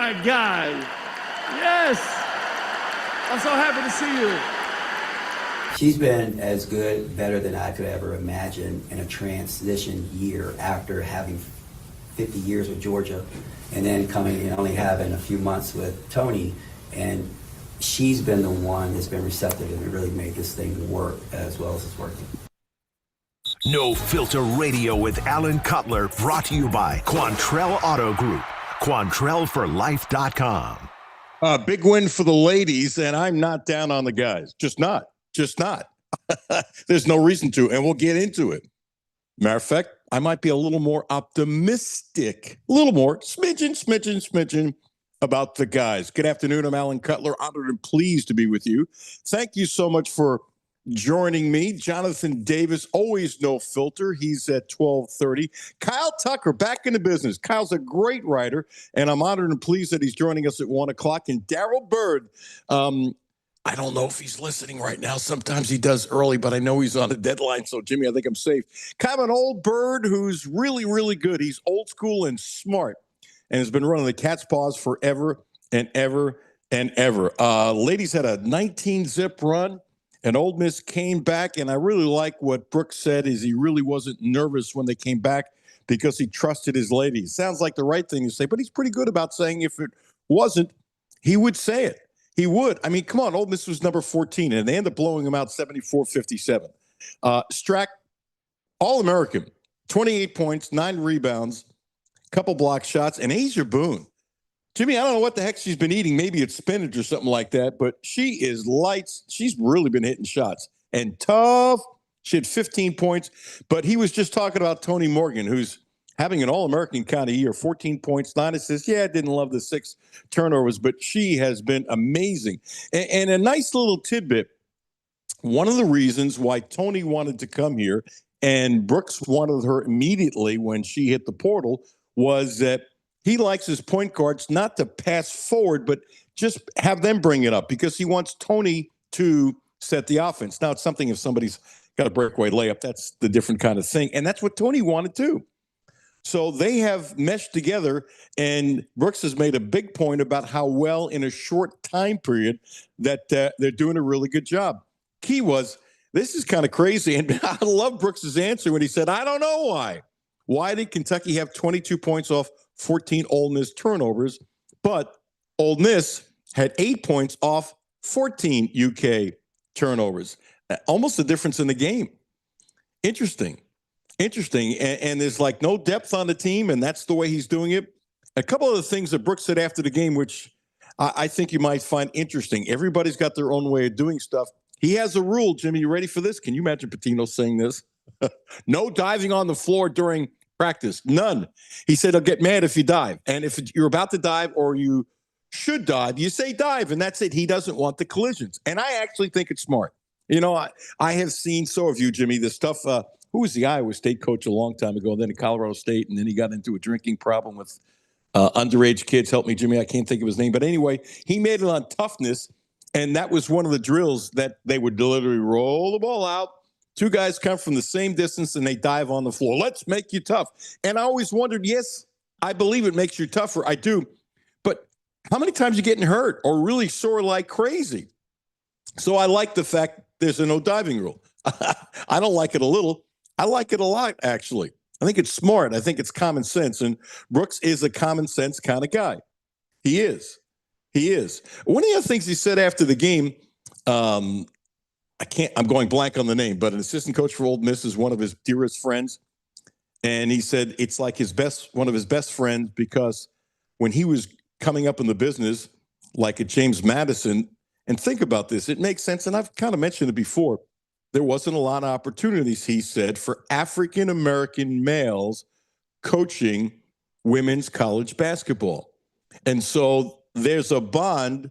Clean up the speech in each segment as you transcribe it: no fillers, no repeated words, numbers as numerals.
my guy. Yes. I'm so happy to see you. She's been as good, better than I could ever imagine in a transition year after having 50 years with Georgia and then coming and only having a few months with Tony. And she's been the one that's been receptive and really made this thing work as well as it's working. No Filter Radio with Alan Cutler, brought to you by Quantrell Auto Group. QuantrellForLife.com. Big win for the ladies, and I'm not down on the guys. Just not. There's no reason to, and we'll get into it. Matter of fact, I might be a little more optimistic, a little more, smidgen about the guys. Good afternoon. I'm Alan Cutler, honored and pleased to be with you. Thank you so much for joining me. Jonathan Davis, always no filter. He's at 12:30. Kyle Tucker, back in the business. Kyle's a great writer, and I'm honored and pleased that he's joining us at 1 o'clock. And Daryl Bird, I don't know if he's listening right now. Sometimes he does early, but I know he's on a deadline. So, Jimmy, I think I'm safe. Kind of an old bird who's really, really good. He's old school and smart and has been running the Cat's Paws forever and ever and ever. Ladies had a 19-zip run, and Ole Miss came back, and I really like what Brooks said is he really wasn't nervous when they came back because he trusted his ladies. Sounds like the right thing to say, but he's pretty good about saying if it wasn't, he would say it. He would. I mean, come on. Ole Miss was number 14, and they ended up blowing them out 74-57. Strack, All-American, 28 points, 9 rebounds, couple block shots, and Asia Boone. Jimmy, I don't know what the heck she's been eating. Maybe it's spinach or something like that, but she is lights. She's really been hitting shots. And tough. She had 15 points, but he was just talking about Tony Morgan, who's having an All-American kind of year, 14 points, 9 assists. Yeah, I didn't love the 6 turnovers, but she has been amazing. And a nice little tidbit, one of the reasons why Tony wanted to come here and Brooks wanted her immediately when she hit the portal was that he likes his point guards not to pass forward, but just have them bring it up because he wants Tony to set the offense. Now, it's something if somebody's got a breakaway layup, that's the different kind of thing. And that's what Tony wanted too. So they have meshed together, and Brooks has made a big point about how well in a short time period that they're doing a really good job. Key was, this is kind of crazy, and I love Brooks's answer when he said, I don't know why. Why did Kentucky have 22 points off 14 Ole Miss turnovers, but Ole Miss had 8 points off 14 UK turnovers? Almost the difference in the game. Interesting. And there's like no depth on the team, and that's the way he's doing it. A couple of the things that Brooks said after the game, which I think you might find interesting. Everybody's got their own way of doing stuff. He has a rule, Jimmy. You ready for this? Can you imagine Patino saying this? No diving on the floor during practice. None. He said he'll get mad if you dive. And if you're about to dive or you should dive, you say dive, and that's it. He doesn't want the collisions. And I actually think it's smart. You know, I have seen, so have you, Jimmy, the stuff who was the Iowa State coach a long time ago, and then at Colorado State, and then he got into a drinking problem with underage kids. Help me, Jimmy. I can't think of his name. But anyway, he made it on toughness, and that was one of the drills that they would literally roll the ball out. 2 guys come from the same distance, and they dive on the floor. Let's make you tough. And I always wondered, yes, I believe it makes you tougher. I do. But how many times are you getting hurt or really sore like crazy? So I like the fact there's a no diving rule. I don't like it a little. I like it a lot, actually. I think it's smart. I think it's common sense. And Brooks is a common sense kind of guy. He is. One of the things he said after the game, I'm going blank on the name, but an assistant coach for Ole Miss is one of his dearest friends. And he said it's like one of his best friends because when he was coming up in the business, like at James Madison, and think about this, it makes sense. And I've kind of mentioned it before. There wasn't a lot of opportunities, he said, for African-American males coaching women's college basketball. And so there's a bond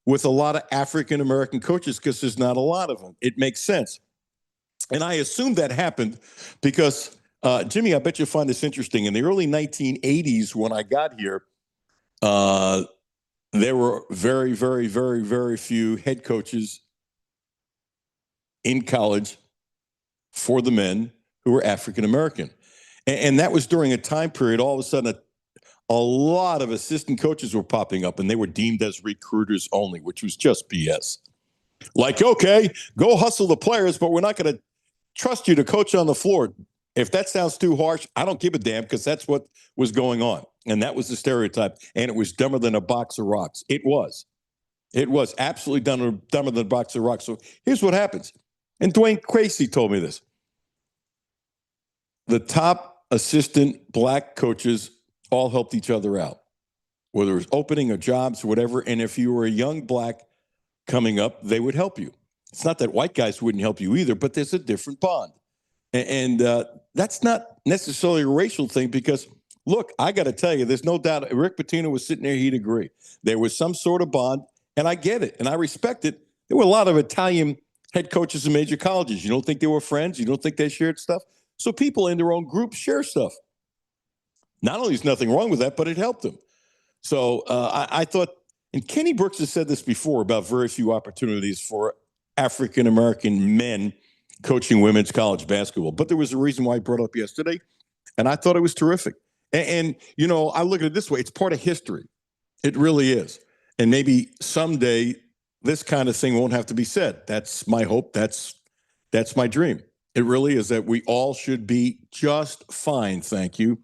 with a lot of African-American coaches because there's not a lot of them. It makes sense. And I assume that happened because, Jimmy, I bet you'll find this interesting. In the early 1980s, when I got here, there were very, very, very, very few head coaches in college for the men who were African-American. And that was during a time period, all of a sudden, a lot of assistant coaches were popping up, and they were deemed as recruiters only, which was just BS. Like, okay, go hustle the players, but we're not going to trust you to coach on the floor. If that sounds too harsh, I don't give a damn, because that's what was going on. And that was the stereotype. And it was dumber than a box of rocks. It was. It was absolutely dumber than a box of rocks. So here's what happens. And Dwayne Quasey told me this. The top assistant black coaches all helped each other out, whether it was opening or jobs or whatever. And if you were a young black coming up, they would help you. It's not that white guys wouldn't help you either, but there's a different bond. And that's not necessarily a racial thing, because, look, I got to tell you, there's no doubt Rick Pitino was sitting there, he'd agree. There was some sort of bond, and I get it, and I respect it. There were a lot of Italian head coaches in major colleges. You don't think they were friends? You don't think they shared stuff? So people in their own groups share stuff. Not only is nothing wrong with that, but it helped them. So I thought, and Kenny Brooks has said this before about very few opportunities for African-American men coaching women's college basketball. But there was a reason why I brought up yesterday, and I thought it was terrific. And you know, I look at it this way. It's part of history. It really is. And maybe someday this kind of thing won't have to be said. That's my hope. That's my dream. It really is, that we all should be just fine. Thank you.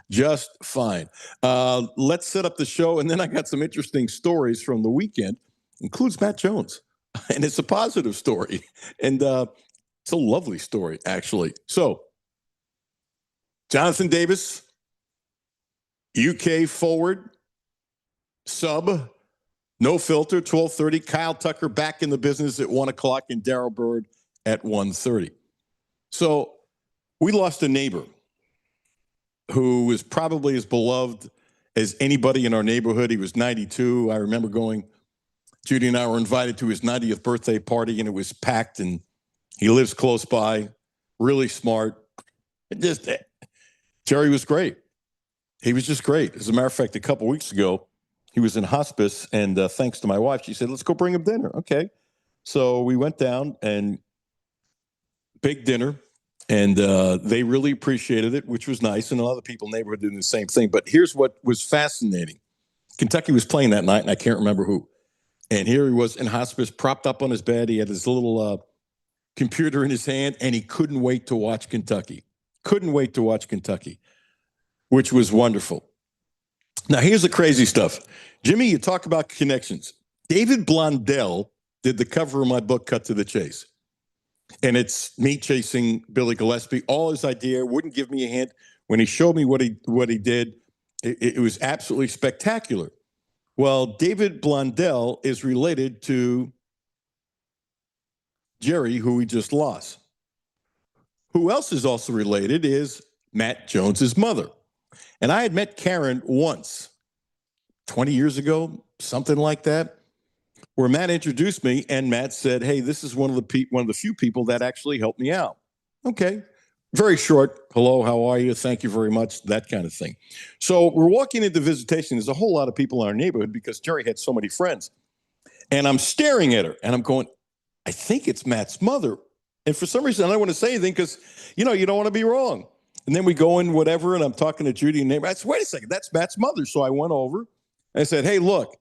Just fine. Let's set up the show. And then I got some interesting stories from the weekend, includes Matt Jones. And it's a positive story. And it's a lovely story, actually. So, Jonathan Davis, UK forward, sub, no filter, 12:30. Kyle Tucker back in the business at 1 o'clock, and Darrell Bird at 1:30. So we lost a neighbor who was probably as beloved as anybody in our neighborhood. He was 92. I remember going, Judy and I were invited to his 90th birthday party, and it was packed, and he lives close by, really smart. Jerry was great. He was just great. As a matter of fact, a couple weeks ago, he was in hospice, and thanks to my wife, she said, let's go bring him dinner. Okay. So we went down, and big dinner, and they really appreciated it, which was nice. And a lot of people in the neighborhood doing the same thing. But here's what was fascinating. Kentucky was playing that night, and I can't remember who. And here he was in hospice, propped up on his bed. He had his little computer in his hand, and he couldn't wait to watch Kentucky. Couldn't wait to watch Kentucky, which was wonderful. Now, here's the crazy stuff. Jimmy, you talk about connections. David Blondell did the cover of my book, Cut to the Chase. And it's me chasing Billy Gillispie. All his idea, wouldn't give me a hint. When he showed me what he did, it was absolutely spectacular. Well, David Blondell is related to Jerry, who we just lost. Who else is also related is Matt Jones's mother. And I had met Karen once, 20 years ago, something like that, where Matt introduced me, and Matt said, hey, this is one of the few people that actually helped me out. Okay. Very short. Hello, how are you? Thank you very much. That kind of thing. So we're walking into visitation. There's a whole lot of people in our neighborhood because Jerry had so many friends. And I'm staring at her, and I'm going, I think it's Matt's mother. And for some reason, I don't want to say anything because, you don't want to be wrong. And then we go in, whatever, and I'm talking to Judy and neighbor. I said, wait a second, that's Matt's mother. So I went over and I said, hey, look,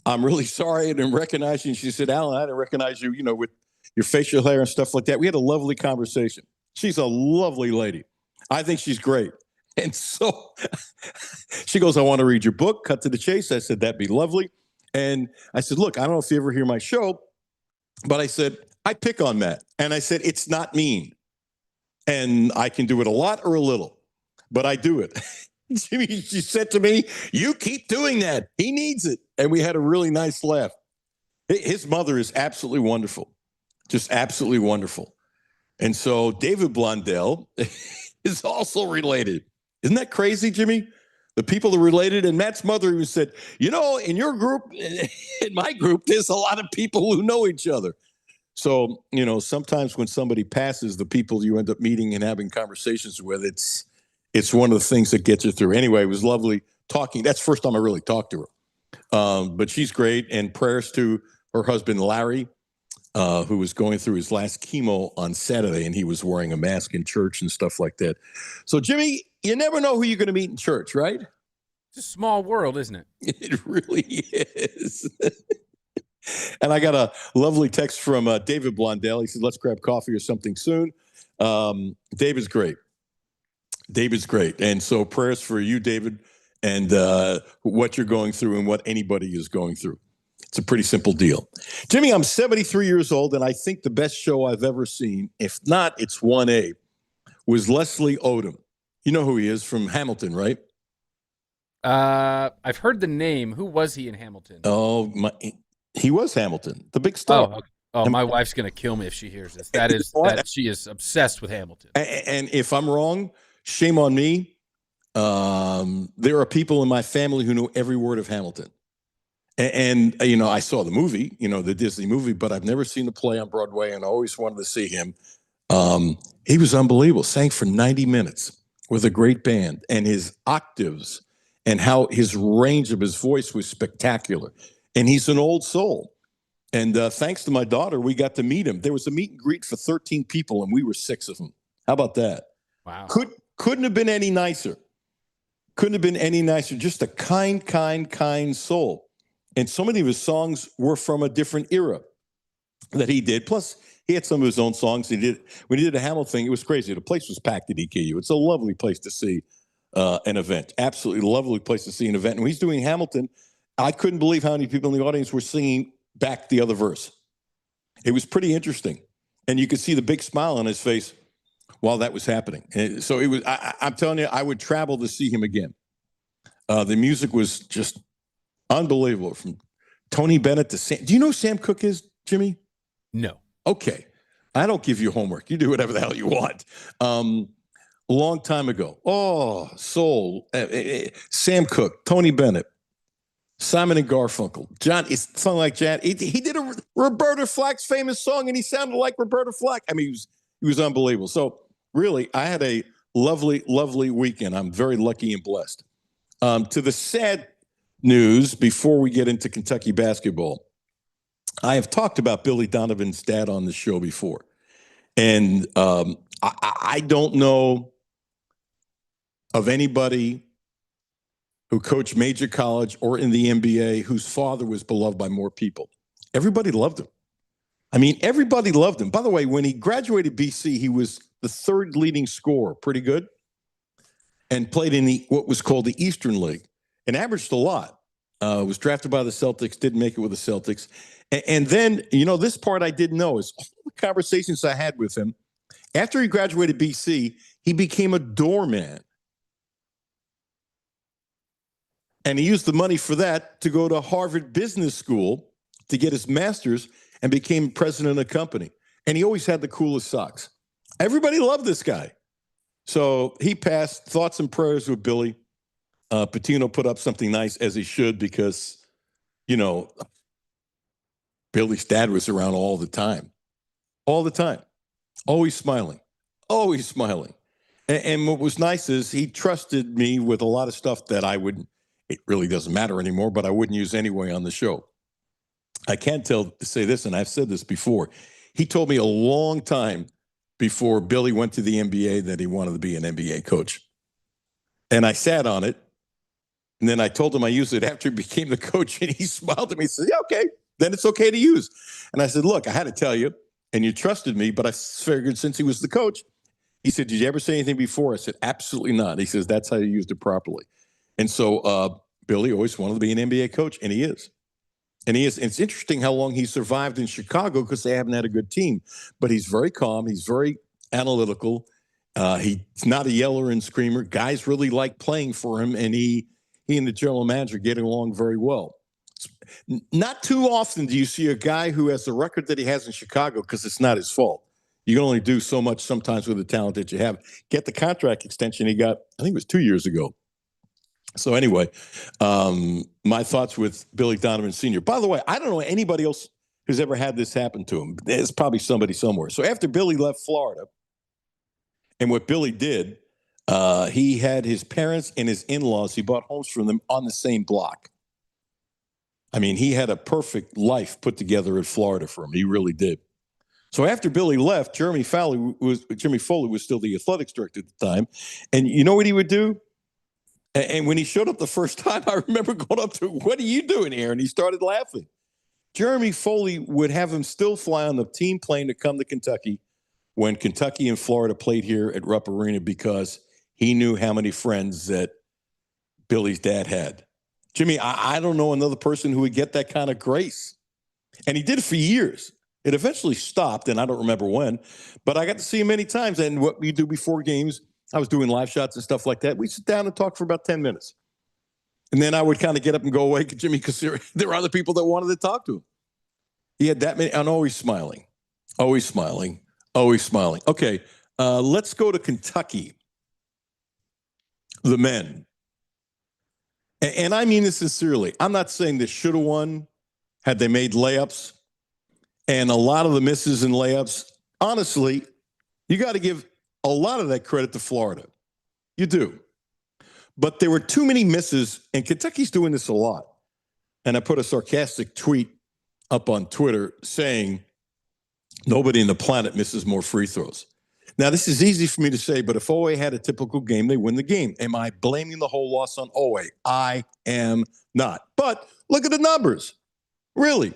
I'm really sorry I didn't recognize you. And she said, Alan, I didn't recognize you, with your facial hair and stuff like that. We had a lovely conversation. She's a lovely lady. I think she's great. And so she goes, I want to read your book, Cut to the Chase. I said, that'd be lovely. And I said, look, I don't know if you ever hear my show, but I said, I pick on Matt. And I said, it's not mean. And I can do it a lot or a little, but I do it. She said to me, you keep doing that. He needs it. And we had a really nice laugh. His mother is absolutely wonderful, just absolutely wonderful. And so David Blondell is also related. Isn't that crazy, Jimmy? The people are related. And Matt's mother who said, in your group, in my group, there's a lot of people who know each other. So, sometimes when somebody passes, the people you end up meeting and having conversations with, it's one of the things that gets you through. Anyway, it was lovely talking. That's the first time I really talked to her. But she's great. And prayers to her husband, Larry, who was going through his last chemo on Saturday, and he was wearing a mask in church and stuff like that. So, Jimmy, you never know who you're going to meet in church, right? It's a small world, isn't it? It really is. And I got a lovely text from David Blondell. He said, let's grab coffee or something soon. David's great. David's great. And so prayers for you, David, and what you're going through and what anybody is going through. It's a pretty simple deal. Jimmy, I'm 73 years old, and I think the best show I've ever seen, if not, it's 1A, was Leslie Odom. You know who he is from Hamilton, right? I've heard the name. Who was he in Hamilton? Oh, he was Hamilton, the big star. Oh, okay. Oh, my wife's gonna kill me if she hears this. That she is obsessed with Hamilton. And if I'm wrong, shame on me. There are people in my family who know every word of Hamilton. And you know, I saw the movie, you know, the Disney movie, but I've never seen the play on Broadway, and I always wanted to see him. He was unbelievable. Sang for 90 minutes with a great band, and his octaves and how his range of his voice was spectacular. And he's an old soul. And thanks to my daughter, we got to meet him. There was a meet and greet for 13 people, and we were 6 of them. How about that? Wow. Couldn't have been any nicer. Couldn't have been any nicer. Just a kind soul. And so many of his songs were from a different era that he did. Plus, he had some of his own songs. When he did a Hamilton thing, it was crazy. The place was packed at EKU. It's a lovely place to see an event. Absolutely lovely place to see an event. And when he's doing Hamilton, I couldn't believe how many people in the audience were singing back the other verse. It was pretty interesting. And you could see the big smile on his face while that was happening. And so it was, I'm telling you, I would travel to see him again. The music was just unbelievable. From Tony Bennett to Sam. Do you know who Sam Cooke is, Jimmy? No. Okay. I don't give you homework. You do whatever the hell you want. A long time ago. Oh, soul. Sam Cooke, Tony Bennett, Simon and Garfunkel. John, it's something like John. He did a Roberta Flack's famous song, and he sounded like Roberta Flack. I mean, he was unbelievable. So really, I had a lovely, lovely weekend. I'm very lucky and blessed. To the sad news, before we get into Kentucky basketball, I have talked about Billy Donovan's dad on the show before. And I don't know of anybody who coached major college or in the NBA whose father was beloved by more people. Everybody loved him. I mean, everybody loved him. By the way, when he graduated BC, he was the 3rd leading scorer, pretty good, and played in what was called the Eastern League and averaged a lot. Was drafted by the Celtics, didn't make it with the Celtics. And then, you know, this part I didn't know is all the conversations I had with him. After he graduated BC, he became a doorman. And he used the money for that to go to Harvard Business School to get his master's and became president of the company. And he always had the coolest socks. Everybody loved this guy. So he passed. Thoughts and prayers with Billy. Patino put up something nice, as he should, because, you know, Billy's dad was around all the time. All the time. Always smiling. Always smiling. And what was nice is he trusted me with a lot of stuff that it really doesn't matter anymore, but I wouldn't use anyway on the show. I can't say this, and I've said this before. He told me a long time before Billy went to the NBA that he wanted to be an NBA coach. And I sat on it. And then I told him I used it after he became the coach, and he smiled at me and said, yeah, okay, then it's okay to use. And I said, look, I had to tell you, and you trusted me, but I figured since he was the coach, he said, did you ever say anything before? I said, absolutely not. He says, that's how you used it properly. And so Billy always wanted to be an NBA coach, and he is. And he is. And it's interesting how long he survived in Chicago because they haven't had a good team. But he's very calm. He's very analytical. He's not a yeller and screamer. Guys really like playing for him, and he and the general manager getting along very well. Not too often do you see a guy who has the record that he has in Chicago, because it's not his fault. You can only do so much sometimes with the talent that you have. Get the contract extension he got, I think it was 2 years ago. So anyway, my thoughts with Billy Donovan Sr. By the way, I don't know anybody else who's ever had this happen to him. There's probably somebody somewhere. So after Billy left Florida, and what Billy did, he had his parents and his in-laws, he bought homes from them on the same block. I mean, he had a perfect life put together in Florida for him. He really did. So after Billy left, Jimmy Foley was still the athletics director at the time. And you know what he would do? And when he showed up the first time, I remember going up to him, "What are you doing here?" And he started laughing. Jeremy Foley would have him still fly on the team plane to come to Kentucky when Kentucky and Florida played here at Rupp Arena because he knew how many friends that Billy's dad had. Jimmy, I don't know another person who would get that kind of grace. And he did it for years. It eventually stopped, and I don't remember when, but I got to see him many times. And what we do before games, I was doing live shots and stuff like that. We sit down and talk for about 10 minutes. And then I would kind of get up and go away, Jimmy, because there were other people that wanted to talk to him. He had that many, and always smiling, always smiling, always smiling. Okay, let's go to Kentucky. The men. And I mean this sincerely. I'm not saying they should have won had they made layups. And a lot of the misses and layups, honestly, you got to give a lot of that credit to Florida. You do. But there were too many misses, and Kentucky's doing this a lot. And I put a sarcastic tweet up on Twitter saying, nobody in the planet misses more free throws. Now, this is easy for me to say, but if OA had a typical game, they win the game. Am I blaming the whole loss on OA? I am not. But look at the numbers. Really,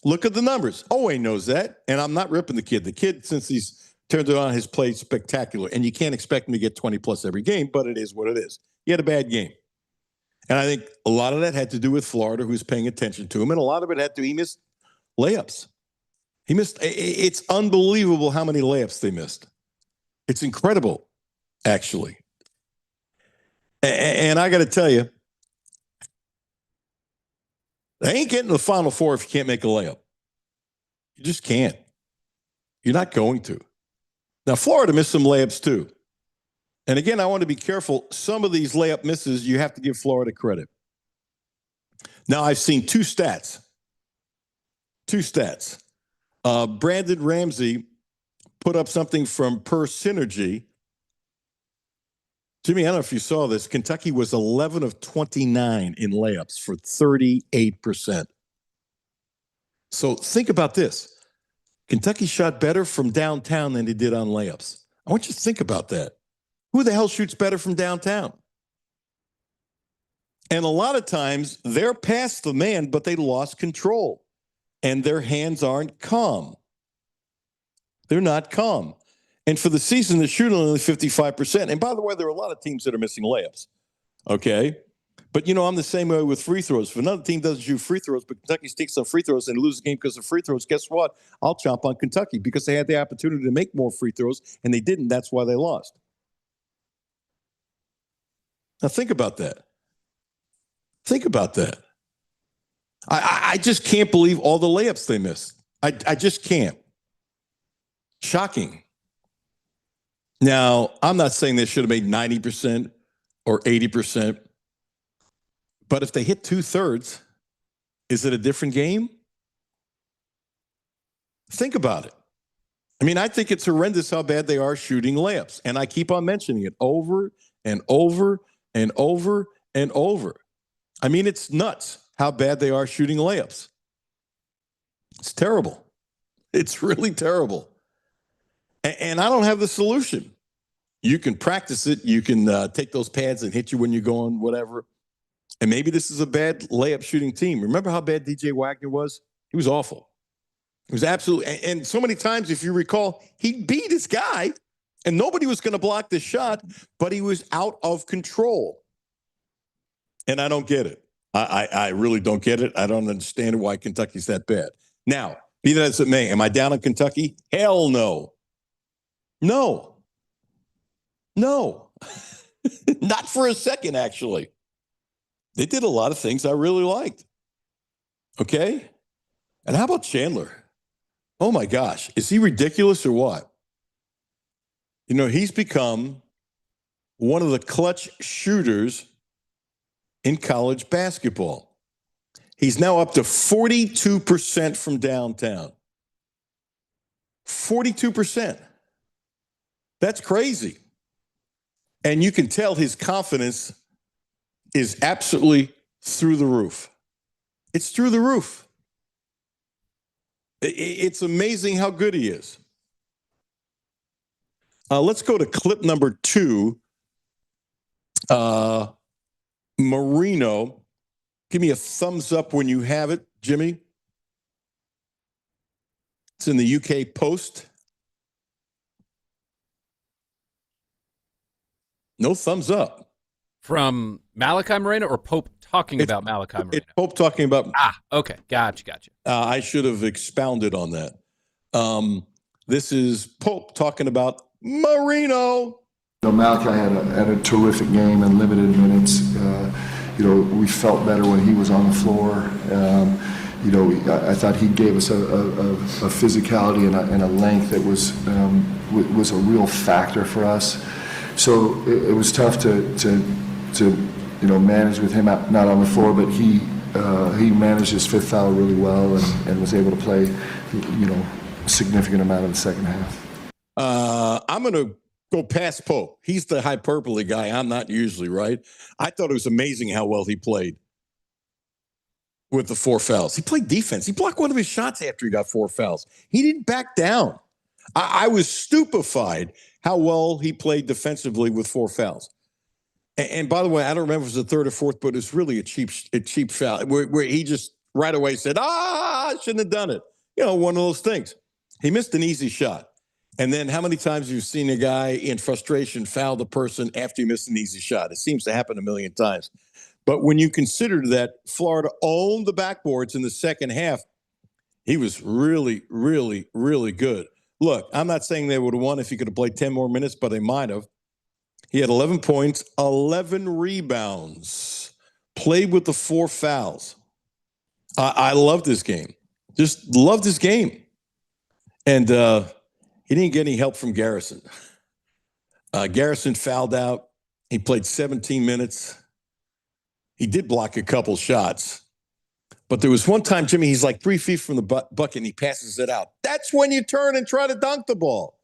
look at the numbers. OA knows that, and I'm not ripping the kid. The kid, since he's turned it on, has played spectacular, and you can't expect him to get 20-plus every game, but it is what it is. He had a bad game. And I think a lot of that had to do with Florida, who's paying attention to him, and a lot of it had to he missed layups. He missed. It's unbelievable how many layups they missed. It's incredible, actually. And I got to tell you, they ain't getting to the Final Four if you can't make a layup. You just can't. You're not going to. Now, Florida missed some layups too. And again, I want to be careful. Some of these layup misses, you have to give Florida credit. Now, I've seen two stats. Brandon Ramsey put up something from Per Synergy. Jimmy, I don't know if you saw this. Kentucky was 11 of 29 in layups for 38%. So think about this. Kentucky shot better from downtown than they did on layups. I want you to think about that. Who the hell shoots better from downtown? And a lot of times they're past the man, but they lost control. And their hands aren't calm. They're not calm. And for the season, they're shooting only 55%. And by the way, there are a lot of teams that are missing layups. Okay? But, you know, I'm the same way with free throws. If another team doesn't shoot free throws, but Kentucky takes some free throws and loses the game because of free throws, guess what? I'll chomp on Kentucky because they had the opportunity to make more free throws, and they didn't. That's why they lost. Now, think about that. Think about that. I just can't believe all the layups they missed. I just can't. Shocking. Now, I'm not saying they should have made 90% or 80%, but if they hit 2/3, is it a different game? Think about it. I mean, I think it's horrendous how bad they are shooting layups, and I keep on mentioning it over and over and over and over. I mean, it's nuts how bad they are shooting layups. It's terrible. It's really terrible. And I don't have the solution. You can practice it. You can take those pads and hit you when you're going, whatever. And maybe this is a bad layup shooting team. Remember how bad DJ Wagner was? He was awful. It was absolutely. And so many times, if you recall, he beat his guy and nobody was going to block the shot, but he was out of control. And I don't get it. I really don't get it. I don't understand why Kentucky's that bad. Now, be that as it may, am I down on Kentucky? Hell no. No. Not for a second, actually. They did a lot of things I really liked. Okay? And how about Chandler? Oh, my gosh. Is he ridiculous or what? You know, he's become one of the clutch shooters in college basketball. He's now up to 42% from downtown. 42%. That's crazy. And you can tell his confidence is absolutely through the roof. It's through the roof. It's amazing how good he is. Let's go to clip number 2. Marino. Give me a thumbs up when you have it, Jimmy. It's in the UK Post. No thumbs up. From Malachi Moreno or Pope talking about Malachi Moreno? It's Pope talking about. Okay. Gotcha. I should have expounded on that. This is Pope talking about Marino. Malachi had a terrific game and limited minutes. We felt better when he was on the floor. I thought he gave us a physicality and a length that was a real factor for us. So it was tough to manage with him not on the floor, but he managed his fifth foul really well and was able to play a significant amount of the second half. I'm going to go past Pope. He's the hyperbole guy. I'm not usually, right? I thought it was amazing how well he played with the 4 fouls. He played defense. He blocked one of his shots after he got 4 fouls. He didn't back down. I was stupefied how well he played defensively with 4 fouls. And by the way, I don't remember if it was the third or fourth, but it's really a cheap foul where he just right away said, I shouldn't have done it. One of those things. He missed an easy shot. And then how many times have you seen a guy in frustration foul the person after you missed an easy shot? It seems to happen a million times. But when you consider that Florida owned the backboards in the second half, he was really, really, really good. Look, I'm not saying they would have won if he could have played 10 more minutes, but they might have. He had 11 points, 11 rebounds, played with the 4 fouls. I love this game. Just loved this game. And he didn't get any help from Garrison. Garrison fouled out. He played 17 minutes. He did block a couple shots. But there was one time, Jimmy, he's like 3 feet from the bucket and he passes it out. That's when you turn and try to dunk the ball.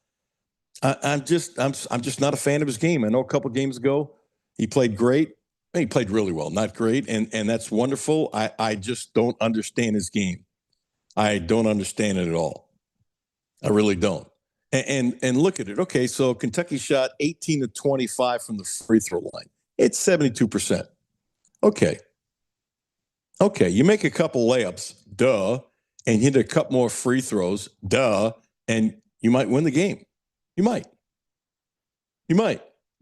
I'm just not a fan of his game. I know a couple games ago he played great. He played really well, not great, and that's wonderful. I just don't understand his game. I don't understand it at all. I really don't. And look at it. Okay, so Kentucky shot 18 to 25 from the free throw line. It's 72%. Okay, you make a couple layups, duh, and hit a couple more free throws, duh, and you might win the game. You might.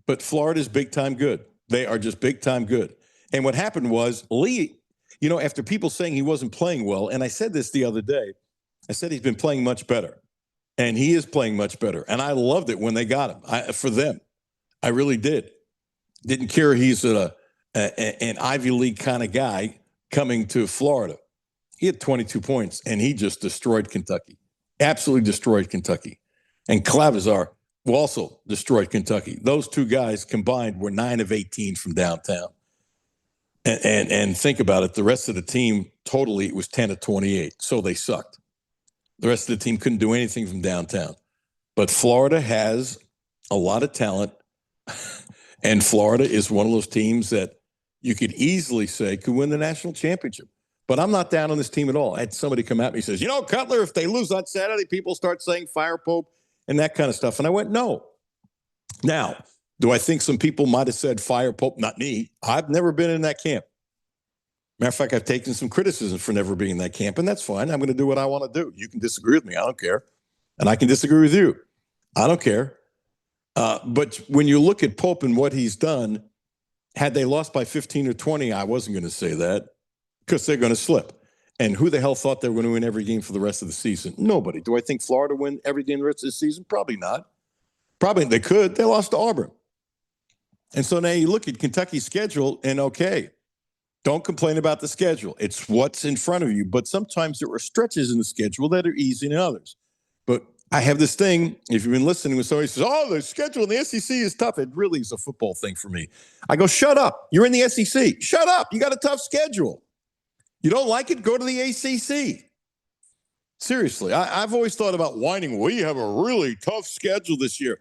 But Florida's big time good. They are just big time good. And what happened was Lee, after people saying he wasn't playing well, and I said this the other day, I said he's been playing much better. And he is playing much better. And I loved it when they got him. For them, I really did. Didn't care he's an Ivy League kind of guy coming to Florida. He had 22 points, and he just destroyed Kentucky. Absolutely destroyed Kentucky. And Clavazar also destroyed Kentucky. Those two guys combined were 9 of 18 from downtown. And think about it. The rest of the team, totally, it was 10 of 28. So they sucked. The rest of the team couldn't do anything from downtown. But Florida has a lot of talent. And Florida is one of those teams that you could easily say could win the national championship. But I'm not down on this team at all. I had somebody come at me and says, Cutler, if they lose on Saturday, people start saying fire Pope and that kind of stuff. And I went, no. Now, do I think some people might have said fire Pope? Not me. I've never been in that camp. Matter of fact, I've taken some criticism for never being in that camp, and that's fine. I'm going to do what I want to do. You can disagree with me. I don't care. And I can disagree with you. I don't care. But when you look at Pope and what he's done, had they lost by 15 or 20, I wasn't going to say that because they're going to slip. And who the hell thought they were going to win every game for the rest of the season? Nobody. Do I think Florida win every game the rest of the season? Probably not. Probably they could. They lost to Auburn. And so now you look at Kentucky's schedule and okay, don't complain about the schedule. It's what's in front of you. But sometimes there are stretches in the schedule that are easier than others. But I have this thing, if you've been listening, when somebody says, the schedule in the SEC is tough. It really is a football thing for me. I go, shut up. You're in the SEC. Shut up. You got a tough schedule. You don't like it? Go to the ACC. Seriously, I've always thought about whining. We have a really tough schedule this year.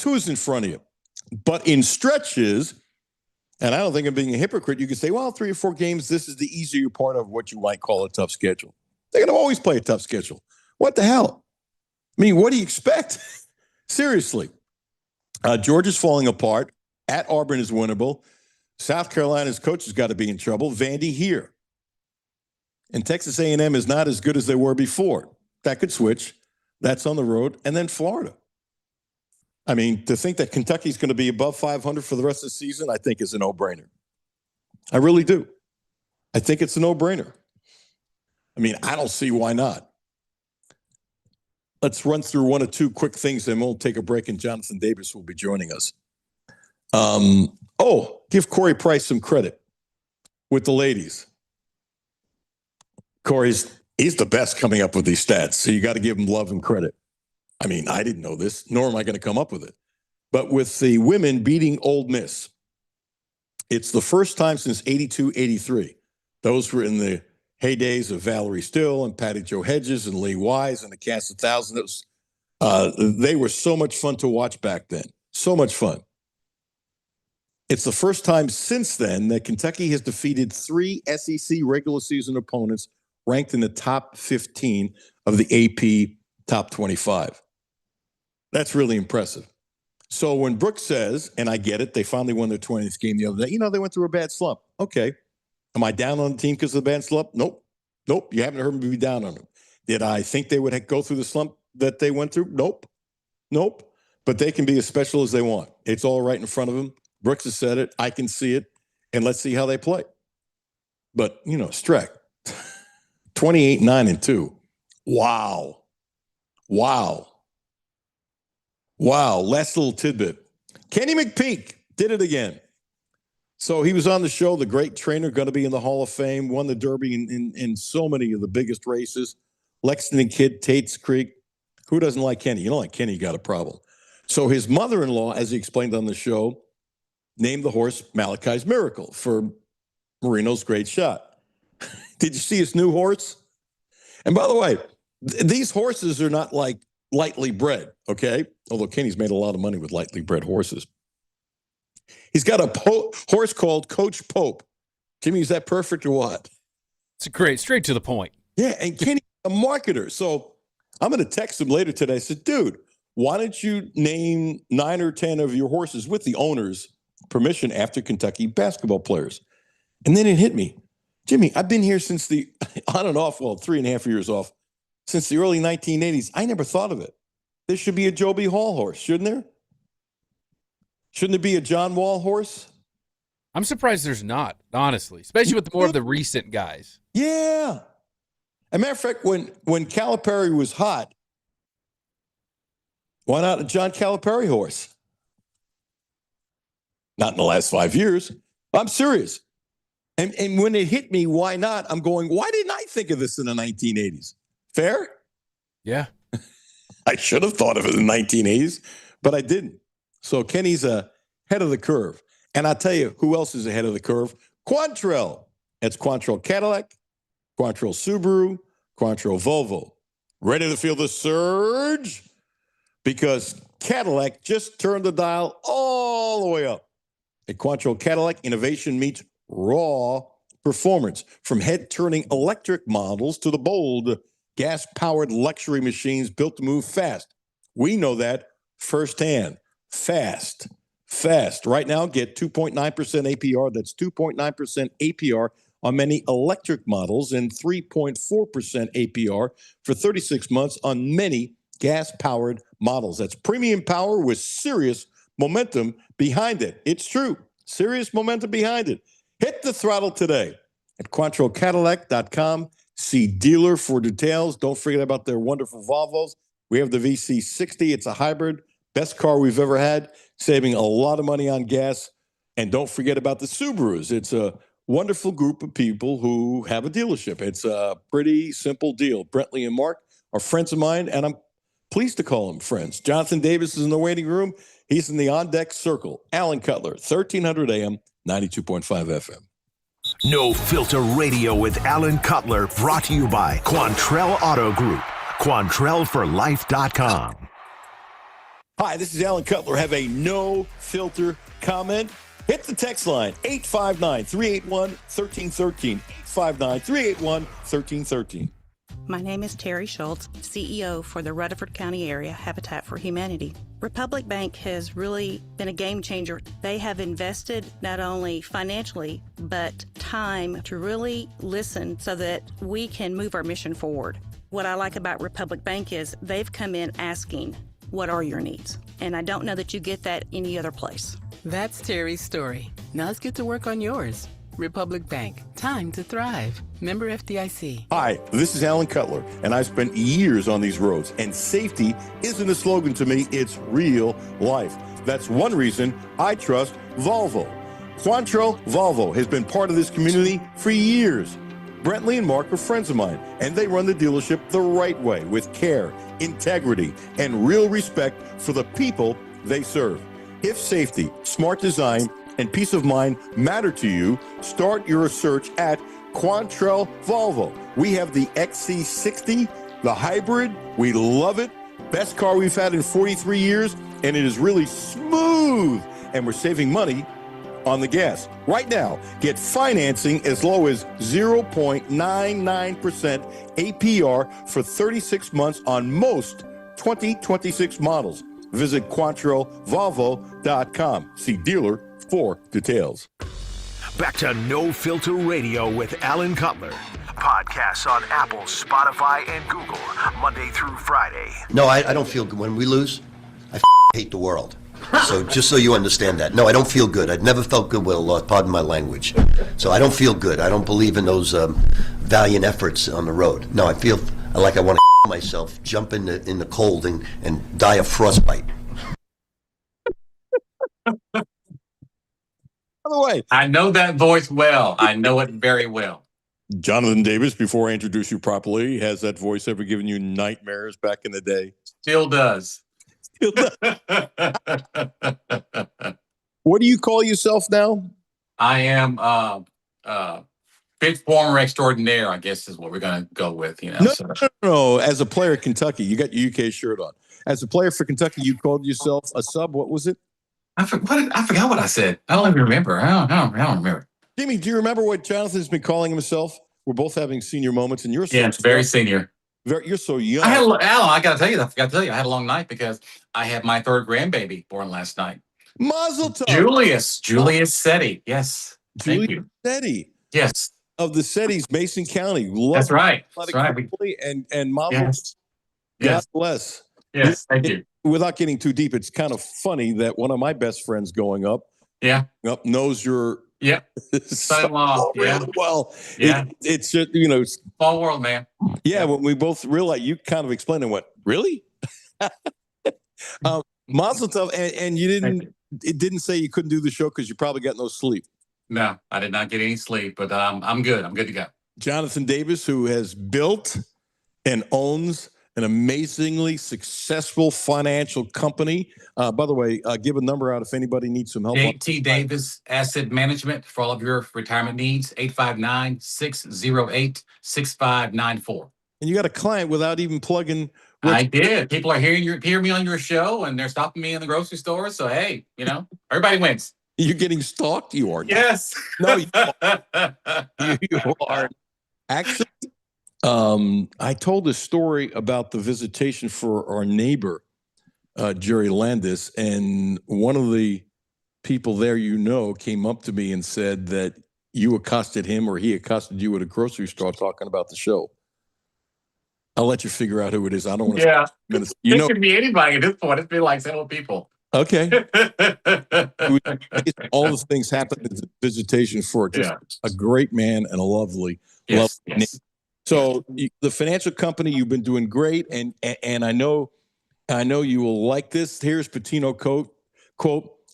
Who's in front of you? But in stretches, and I don't think I'm being a hypocrite, you can say, 3 or 4 games, this is the easier part of what you might call a tough schedule. They're going to always play a tough schedule. What the hell? I mean, what do you expect? Seriously. Georgia's falling apart. At Auburn is winnable. South Carolina's coach has got to be in trouble. Vandy here. And Texas A&M is not as good as they were before. That could switch. That's on the road. And then Florida. I mean, to think that Kentucky's going to be above 500 for the rest of the season, I think is a no-brainer. I really do. I think it's a no-brainer. I mean, I don't see why not. Let's run through one or two quick things, and we'll take a break, and Jonathan Davis will be joining us. Give Corey Price some credit with the ladies. He's the best coming up with these stats, so you got to give him love and credit. I mean, I didn't know this, nor am I going to come up with it. But with the women beating Ole Miss, it's the first time since 82-83. Those were in the heydays of Valerie Still and Patty Jo Hedges and Lee Wise and the cast of thousands. They were so much fun to watch back then. So much fun. It's the first time since then that Kentucky has defeated 3 SEC regular season opponents ranked in the top 15 of the AP top 25. That's really impressive. So when Brooks says, and I get it, they finally won their 20th game the other day. They went through a bad slump. Okay. Am I down on the team because of the bad slump? Nope. You haven't heard me be down on them. Did I think they would go through the slump that they went through? Nope. But they can be as special as they want. It's all right in front of them. Brooks has said it. I can see it. And let's see how they play. But, Streck, 28-9-2. Wow. Last little tidbit. Kenny McPeak did it again. So he was on the show, the great trainer, going to be in the Hall of Fame, won the Derby in so many of the biggest races. Lexington Kid, Tate's Creek. Who doesn't like Kenny? You don't like Kenny, you got a problem. So his mother-in-law, as he explained on the show, named the horse Malachi's Miracle for Marino's great shot. Did you see his new horse? And by the way, these horses are not like lightly bred, okay? Although Kenny's made a lot of money with lightly bred horses. He's got a horse called Coach Pope. Jimmy, is that perfect or what? It's great, straight to the point. Yeah, and Kenny's a marketer. So I'm going to text him later today. I said, dude, why don't you name 9 or 10 of your horses with the owner's permission after Kentucky basketball players? And then it hit me. Jimmy, I've been here since the on and off, 3.5 years off, since the early 1980s. I never thought of it. There should be a Joby Hall horse, shouldn't there? Shouldn't it be a John Wall horse? I'm surprised there's not, honestly, especially with more of the recent guys. Yeah. As a matter of fact, when Calipari was hot, why not a John Calipari horse? Not in the last 5 years. I'm serious. And when it hit me, why not? I'm going, why didn't I think of this in the 1980s? Fair? Yeah. I should have thought of it in the 1980s, but I didn't. So Kenny's ahead of the curve. And I'll tell you who else is ahead of the curve. Quantrill. That's Quantrill Cadillac, Quantrill Subaru, Quantrill Volvo. Ready to feel the surge? Because Cadillac just turned the dial all the way up. At Quantrill Cadillac, innovation meets raw performance. From head-turning electric models to the bold gas-powered luxury machines built to move fast. We know that firsthand. Fast. Right now, get 2.9% APR. That's 2.9% APR on many electric models and 3.4% APR for 36 months on many gas-powered models. That's premium power with serious momentum behind it. It's true. Serious momentum behind it. Hit the throttle today at QuantrillCadillac.com. See dealer for details. Don't forget about their wonderful Volvos. We have the VC60. It's a hybrid. Best car we've ever had, saving a lot of money on gas. And don't forget about the Subarus. It's a wonderful group of people who have a dealership. It's a pretty simple deal. Brentley and Mark are friends of mine, and I'm pleased to call them friends. Jonathan Davis is in the waiting room. He's in the on-deck circle. Alan Cutler, 1300 AM, 92.5 FM. No Filter Radio with Alan Cutler, brought to you by Quantrell Auto Group. QuantrellForLife.com. Hi, this is Alan Cutler. Have a no-filter comment? Hit the text line, 859-381-1313. 859-381-1313. My name is Terry Schultz, CEO for the Rutherford County Area Habitat for Humanity. Republic Bank has really been a game changer. They have invested not only financially, but time to really listen so that we can move our mission forward. What I like about Republic Bank is they've come in asking, what are your needs? And I don't know that you get that any other place. That's Terry's story. Now let's get to work on yours. Republic Bank, time to thrive. Member FDIC. Hi, this is Alan Cutler, and I've spent years on these roads, and safety isn't a slogan to me, it's real life. That's one reason I trust Volvo. Quantrill Volvo has been part of this community for years. Brentley and Mark are friends of mine, and they run the dealership the right way with care, integrity, and real respect for the people they serve. If safety, smart design, and peace of mind matter to you, start your search at Quantrill Volvo. We have the XC60, the hybrid. We love it. Best car we've had in 43 years, and it is really smooth. And we're saving money on the gas. Right now, get financing as low as 0.99% APR for 36 months on most 2026 models. Visit QuantrillVolvo.com. See dealer for details. Back to No Filter Radio with Alan Cutler. Podcasts on Apple, Spotify, and Google, Monday through Friday. No, I don't feel good. When we lose, I hate the world. So just so you understand that. No, I don't feel good. I've never felt good with a loss, pardon my language. So I don't feel good. I don't believe in those valiant efforts on the road. No, I feel like I want to myself, jump in the cold and die of frostbite. By the way, I know that voice well. I know it very well. Jonathan Davis, before I introduce you properly, has that voice ever given you nightmares back in the day? Still does. Still does. What do you call yourself now? I am pitch former extraordinaire, I guess is what we're going to go with. You know. No. As a player at Kentucky, you got your UK shirt on. As a player for Kentucky, you called yourself a sub. What was it? I forgot what I said. I don't even remember. I don't remember. Jimmy, do you remember what Jonathan's been calling himself? We're both having senior moments, and you're so it's very senior. You're so young. Alan, I got to tell you, I had a long night because I had my third grandbaby born last night. Mazel tov. Julius Setti. Yes. Thank you. Setti. Yes. Of the Setties, Mason County. That's right. That's right. And Mazel. Yes. God bless. Yes. Thank you. Without getting too deep, it's kind of funny that one of my best friends growing up, knows your son-in-law. Really well. Yeah. It's just, you know, small world, man. Yeah, when we both realized, you kind of explained and went, really? Mazel tov, and you didn't. It didn't say you couldn't do the show because you probably got no sleep. No, I did not get any sleep, but I'm good. I'm good to go. Jonathan Davis, who has built and owns an amazingly successful financial company. By the way, give a number out if anybody needs some help. JT Davis Asset Management for all of your retirement needs, 859-608-6594. And you got a client without even plugging. I did. People are hearing me on your show, and they're stopping me in the grocery store. So, hey, everybody wins. You're getting stalked? You are not. Yes. No, you are. Actually, I told a story about the visitation for our neighbor, Jerry Landis, and one of the people there, came up to me and said that you accosted him or he accosted you at a grocery store talking about the show. I'll let you figure out who it is. I don't want to. Yeah. It could be anybody at this point. It's been like several people. Okay. All the things happen at the visitation for just a great man and a lovely. So the financial company, you've been doing great, and I know you will like this. Here's Patino quote: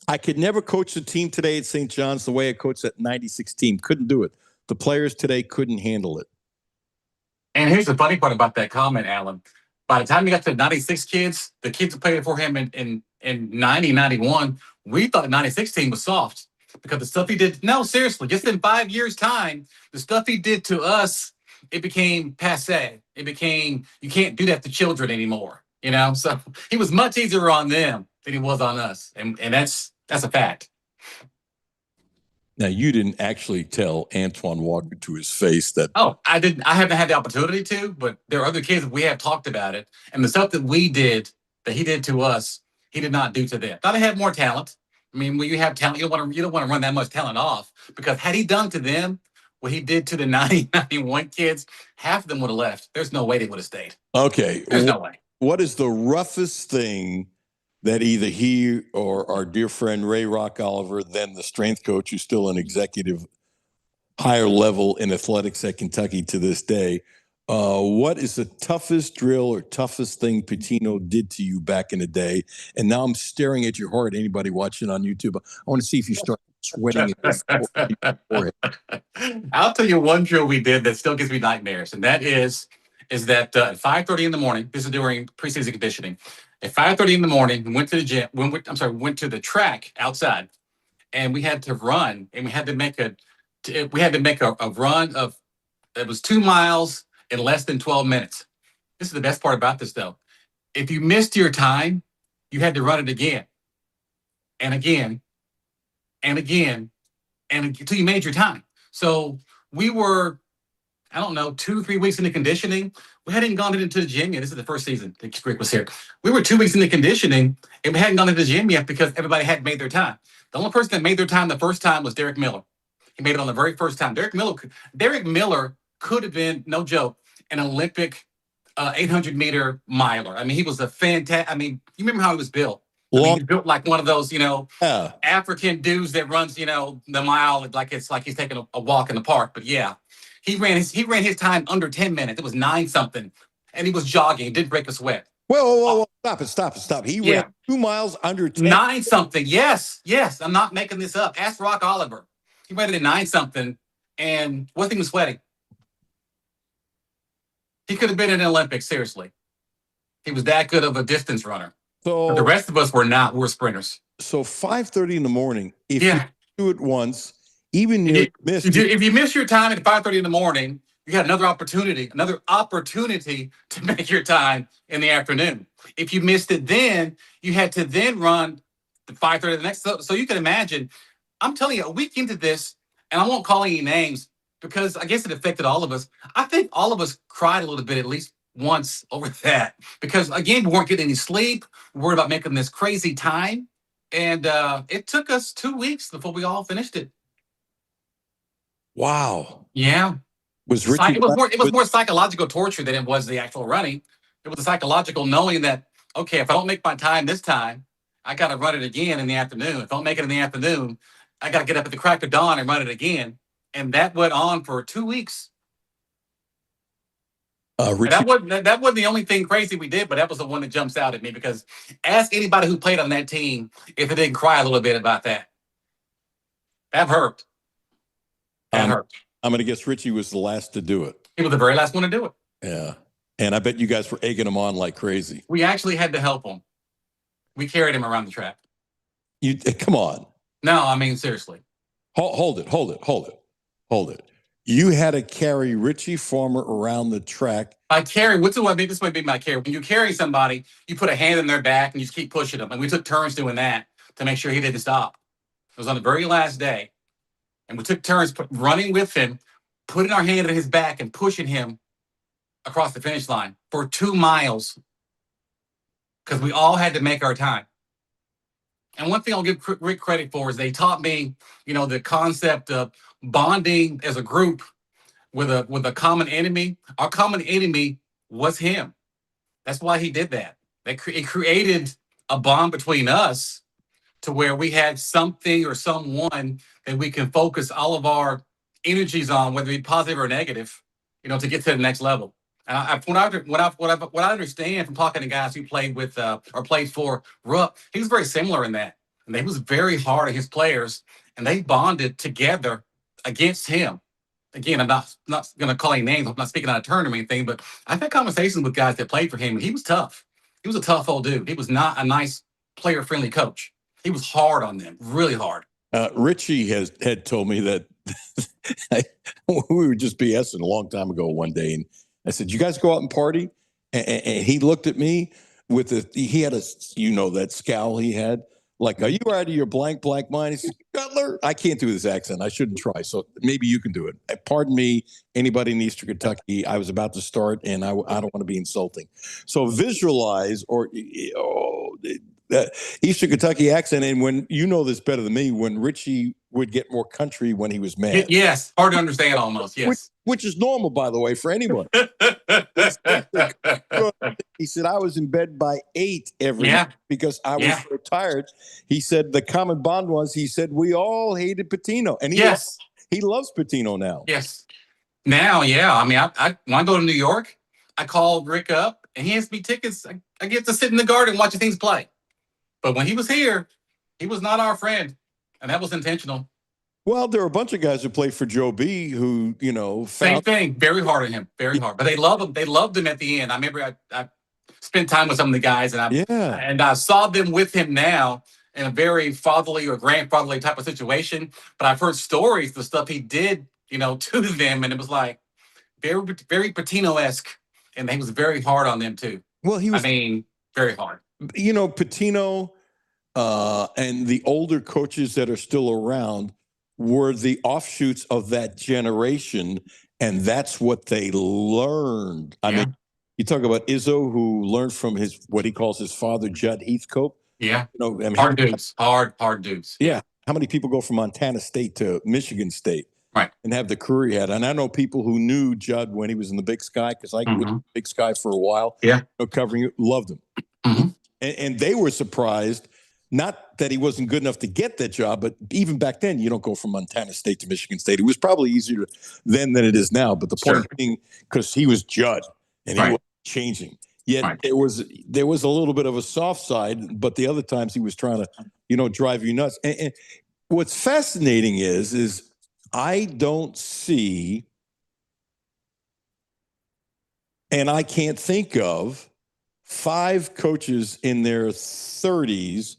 "I could never coach the team today at St. John's the way I coached that '96 team. Couldn't do it. The players today couldn't handle it." And here's the funny part about that comment, Alan. By the time you got to the 96 kids, the kids who played for him in 90, 91, we thought the 96 team was soft because the stuff he did. No, seriously, just in 5 years' time, the stuff he did to us, it became passe. It became, you can't do that to children anymore, So he was much easier on them than he was on us. And that's a fact. Now, you didn't actually tell Antoine Walker to his face that. Oh, I didn't. I haven't had the opportunity to, but there are other kids that we have talked about it, and the stuff that we did, that he did to us, he did not do to them. Thought he had more talent. I mean, when you have talent, you don't want to run that much talent off, because had he done to them what he did to the 91 kids, half of them would have left. There's no way they would have stayed. Okay. There's no way. What is the roughest thing that either he or our dear friend Ray Rock Oliver, then the strength coach, who's still an executive higher level in athletics at Kentucky to this day, what is the toughest drill or toughest thing Pitino did to you back in the day? And now I'm staring at your heart. Anybody watching on YouTube, I want to see if you start sweating in your forehead. I'll tell you one drill we did that still gives me nightmares, and that is that at 5:30 in the morning, this is during preseason conditioning. At 5:30 in the morning, we went to the gym. Went to the track outside, and we had to run, and we had to make a run of, it was 2 miles in less than 12 minutes. This is the best part about this, though. If you missed your time, you had to run it again and again and again until you made your time. So we were, I don't know, 2-3 weeks into conditioning. We hadn't gone into the gym yet. This is the first season that Rick was here. We were 2 weeks into conditioning, and we hadn't gone into the gym yet because everybody hadn't made their time. The only person that made their time the first time was Derek Miller. He made it on the very first time. Derek Miller could have been, no joke, an Olympic 800-meter miler. I mean, he was a fantastic. I mean, you remember how he was built? I mean, he's built like one of those, African dudes that runs, the mile like it's like he's taking a walk in the park. But yeah, he ran his time under 10 minutes. It was 9 something, and he was jogging. He didn't break a sweat. Whoa! Stop! He ran 2 miles under 10. 9 something. Yes. I'm not making this up. Ask Rock Oliver. He ran it at 9 something and wasn't even sweating. He could have been in the Olympics, seriously. He was that good of a distance runner. But the rest of us were not. We were sprinters. So 5:30 in the morning, if you do it once, even if you miss your time at 5:30 in the morning, you had another opportunity to make your time in the afternoon. If you missed it then, you had to then run the 5:30 the next. So you can imagine, I'm telling you, a week into this, and I won't call any names because I guess it affected all of us. I think all of us cried a little bit, at least once, over that. Because again, we weren't getting any sleep. We were worried about making this crazy time. And it took us 2 weeks before we all finished it. Wow. Yeah. It was more psychological torture than it was the actual running. It was the psychological knowing that, okay, if I don't make my time this time, I got to run it again in the afternoon. If I don't make it in the afternoon, I got to get up at the crack of dawn and run it again. And that went on for 2 weeks. That wasn't the only thing crazy we did, but that was the one that jumps out at me, because ask anybody who played on that team if they didn't cry a little bit about that. That hurt. Hurt. I'm going to guess Richie was the last to do it. He was the very last one to do it. Yeah. And I bet you guys were egging him on like crazy. We actually had to help him. We carried him around the track. Come on. No, I mean, seriously. Hold it. You had to carry Richie Farmer around the track. This might be my carry. When you carry somebody, you put a hand in their back and you just keep pushing them. And we took turns doing that to make sure he didn't stop. It was on the very last day. And we took turns running with him, putting our hand in his back and pushing him across the finish line for 2 miles. Because we all had to make our time. And one thing I'll give Rick credit for is they taught me, the concept of bonding as a group with a common enemy. Our common enemy was him. That's why he did that. It created a bond between us to where we had something or someone that we can focus all of our energies on, whether it be positive or negative, to get to the next level. And what I understand from talking to guys who played with or played for Rupp, he was very similar in that. And he was very hard on his players, and they bonded together against him. Again, I'm not going to call any names. I'm not speaking out of turn or anything, but I've had conversations with guys that played for him, and he was tough. He was a tough old dude. He was not a nice player-friendly coach. He was hard on them, really hard. Richie had told me that we were just BSing a long time ago one day, and I said, "You guys go out and party?" And he looked at me he had that scowl he had, Like, are you out of your blank mind? He said, Cutler, I can't do this accent. I shouldn't try. So maybe you can do it. Pardon me, anybody in Eastern Kentucky. I was about to start, and I don't want to be insulting. So visualize Eastern Kentucky accent. And when you know this better than me, when Richie would get more country when he was mad. Yes, hard to understand almost. Yes, which is normal, by the way, for anyone. He said, I was in bed by 8 every night because I was so tired. He said the common bond was, he said, we all hated Patino. And he loves Patino now. Yes. Now, yeah. I mean, I when I go to New York, I call Rick up and he hands me tickets. I get to sit in the garden watching things play. But when he was here, he was not our friend. And that was intentional. Well, there are a bunch of guys who played for Joe B who, same thing. Very hard on him. Very hard. But they love him. They loved him at the end. I remember I spent time with some of the guys and I saw them with him now in a very fatherly or grandfatherly type of situation. But I've heard stories, the stuff he did, to them. And it was like very, very Patino-esque. And he was very hard on them too. Well, very hard. Patino and the older coaches that are still around were the offshoots of that generation, and that's what they learned. I mean, you talk about Izzo, who learned from what he calls his father, Judd Heathcote. Yeah, hard dudes, hard dudes. Yeah, how many people go from Montana State to Michigan State, right, and have the career he had? And I know people who knew Judd when he was in the Big Sky, because I was in the Big Sky for a while. Yeah, covering it, loved him, and they were surprised. Not that he wasn't good enough to get that job, but even back then, you don't go from Montana State to Michigan State. It was probably easier then than it is now. But the point being, because he was Judd and he was changing. Yet there was a little bit of a soft side, but the other times he was trying to, drive you nuts. And what's fascinating is I don't see, and I can't think of 5 coaches in their 30s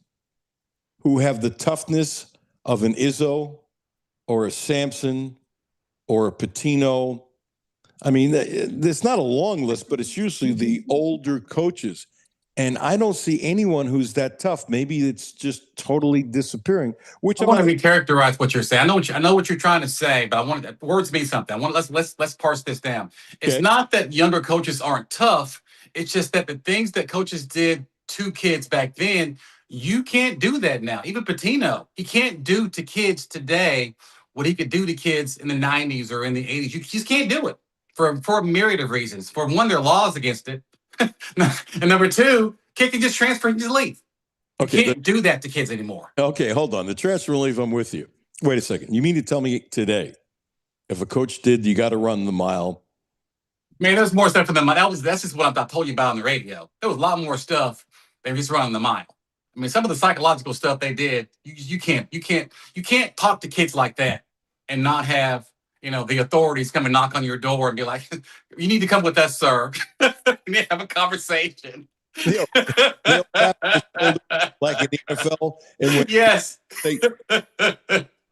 who have the toughness of an Izzo or a Sampson or a Patino. I mean, there's not a long list, but it's usually the older coaches. And I don't see anyone who's that tough. Maybe it's just totally disappearing. I want to recharacterize what you're saying. I know what you're trying to say, but I want words mean something. Let's parse this down. It's not that younger coaches aren't tough. It's just that the things that coaches did to kids back then, you can't do that now. Even Patino, he can't do to kids today what he could do to kids in the 90s or in the 80s. You just can't do it for a myriad of reasons. For one, there are laws against it. And number 2, kid can just transfer and just leave. Okay, you can't do that to kids anymore. Okay, hold on. The transfer and leave, I'm with you. Wait a second. You mean to tell me today, if a coach did, you got to run the mile? Man, there's more stuff for the mile. That's just what I told you about on the radio. There was a lot more stuff than just running the mile. I mean, some of the psychological stuff they did, you can't talk to kids like that and not have, the authorities come and knock on your door and be like, you need to come with us, sir. We need to have a conversation. They'll like in the NFL. And yes.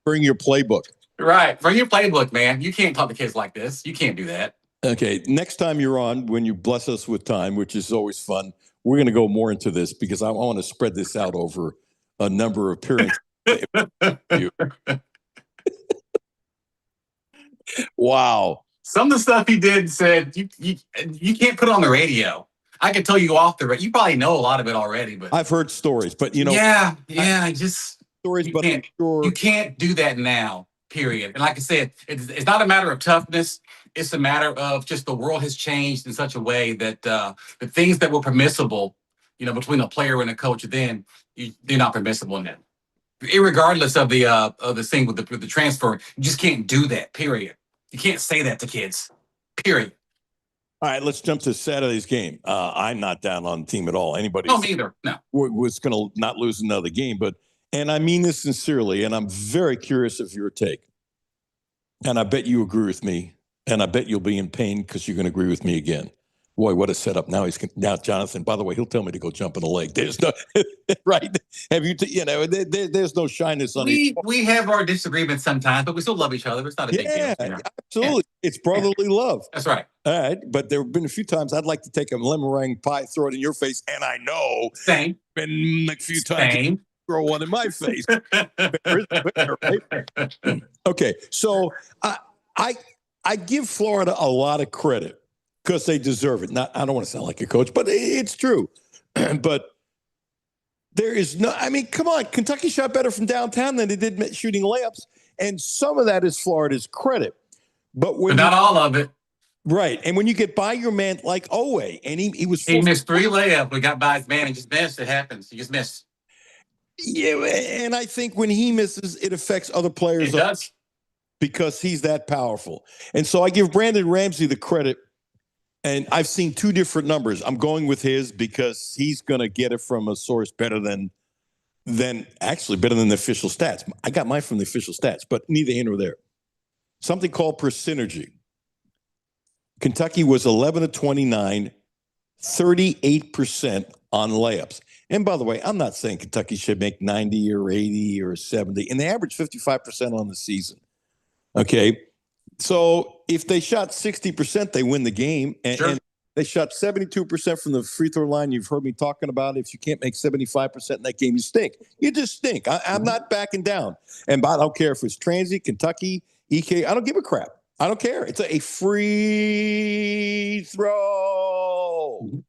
Bring your playbook. Right. Bring your playbook, man. You can't talk to kids like this. You can't do that. Okay. Next time you're on, when you bless us with time, which is always fun, we're going to go more into this because I want to spread this out over a number of appearances. Wow. Some of the stuff he did said you can't put it on the radio. I can tell you off the radio. You probably know a lot of it already, but I've heard stories, but stories, but I'm sure you can't do that now, period. And like I said, it's not a matter of toughness. It's a matter of just the world has changed in such a way that the things that were permissible, between a player and a coach, then they're not permissible now. Irregardless of the thing with the transfer, you just can't do that. Period. You can't say that to kids. Period. All right, let's jump to Saturday's game. I'm not down on the team at all. Anybody? No, me either. No. Was going to not lose another game, and I mean this sincerely, and I'm very curious of your take. And I bet you agree with me, and I bet you'll be in pain because you're going to agree with me again. Boy, what a setup! Now Jonathan. By the way, he'll tell me to go jump in the lake. There's no right. Have you? There's no shyness on. We have our disagreements sometimes, but we still love each other. It's not a big deal. Absolutely, it's brotherly love. That's right. All right, but there have been a few times I'd like to take a lemon meringue pie, throw it in your face, and I know same. Been a few times. Same. throw one in my face. Right? Okay, so I give Florida a lot of credit because they deserve it. Not, I don't want to sound like a coach, but it's true. But there is no, I mean, come on. Kentucky shot better from downtown than they did shooting layups. And some of that is Florida's credit. But not all of it. Right. And when you get by your man like Owe, and he missed 3 layups. We got by his man and just missed. It happens. He just missed. Yeah, and I think when he misses, it affects other players. It does. Because he's that powerful. And so I give Brandon Ramsey the credit. And I've seen 2 different numbers. I'm going with his because he's going to get it from a source better than the official stats. I got mine from the official stats, but neither here nor there. Something called percentage. Kentucky was 11 of 29, 38% on layups. And by the way, I'm not saying Kentucky should make 90 or 80 or 70, and they average 55% on the season. Okay. So if they shot 60%, they win the game. And they shot 72% from the free throw line. You've heard me talking about it. If you can't make 75% in that game, you stink. You just stink. I'm not backing down. And I don't care if it's Transy, Kentucky, EK. I don't give a crap. I don't care. It's a free throw.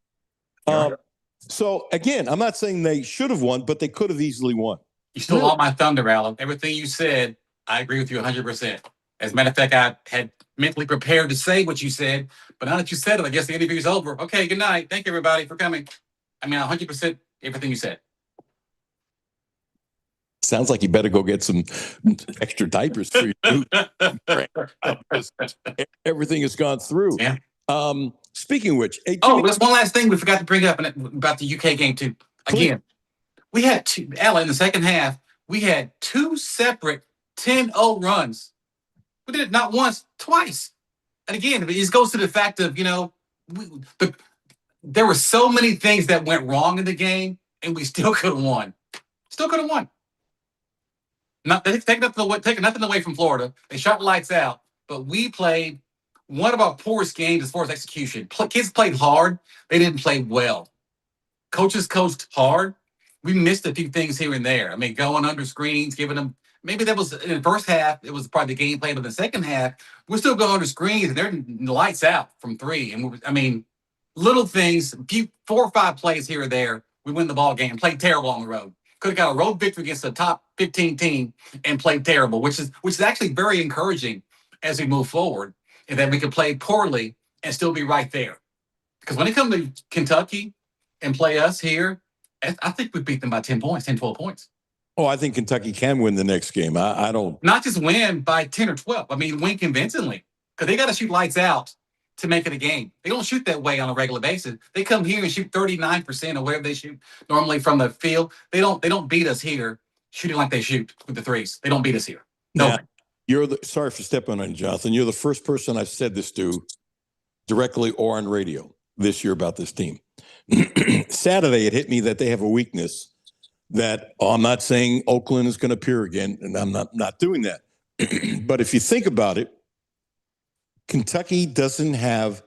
So, again, I'm not saying they should have won, but they could have easily won. You stole all my thunder, Alan. Everything you said, I agree with you 100%. As a matter of fact, I had mentally prepared to say what you said, but now that you said it, I guess the interview's over. Okay, good night. Thank you, everybody, for coming. I mean, 100% everything you said. Sounds like you better go get some extra diapers for you. Everything has gone through. Yeah. Speaking of which, hey, there's one last thing we forgot to bring up about the UK game too. Again, we had Alan, in the second half, we had 2 separate 10-0 runs. We did it not once, twice. And again, it just goes to the fact of, there were so many things that went wrong in the game, and we still could have won. Still could have won. Taking nothing away from Florida. They shot lights out, but we played one of our poorest games as far as execution. Kids played hard. They didn't play well. Coaches coached hard. We missed a few things here and there. I mean, going under screens, giving them, maybe that was in the first half, it was probably the game plan, but in the second half, we're still going under screens and they're lights out from 3. And little things, 4 or 5 plays here or there, we win the ball game, played terrible on the road. Could have got a road victory against a top 15 team and played terrible, which is actually very encouraging as we move forward, and that we can play poorly and still be right there. Because when it comes to Kentucky and play us here, I think we beat them by 10 points, 10, 12 points. Oh, I think Kentucky can win the next game. I don't. Not just win by 10 or 12. I mean, win convincingly. Because they got to shoot lights out to make it a game. They don't shoot that way on a regular basis. They come here and shoot 39% or whatever they shoot normally from the field. They don't beat us here shooting like they shoot with the threes. They don't beat us here. No. Sorry for stepping on you, Jonathan. You're the first person I've said this to directly or on radio this year about this team. Saturday, it hit me that they have a weakness that I'm not saying Oakland is going to appear again, and I'm not doing that. But if you think about it, Kentucky doesn't have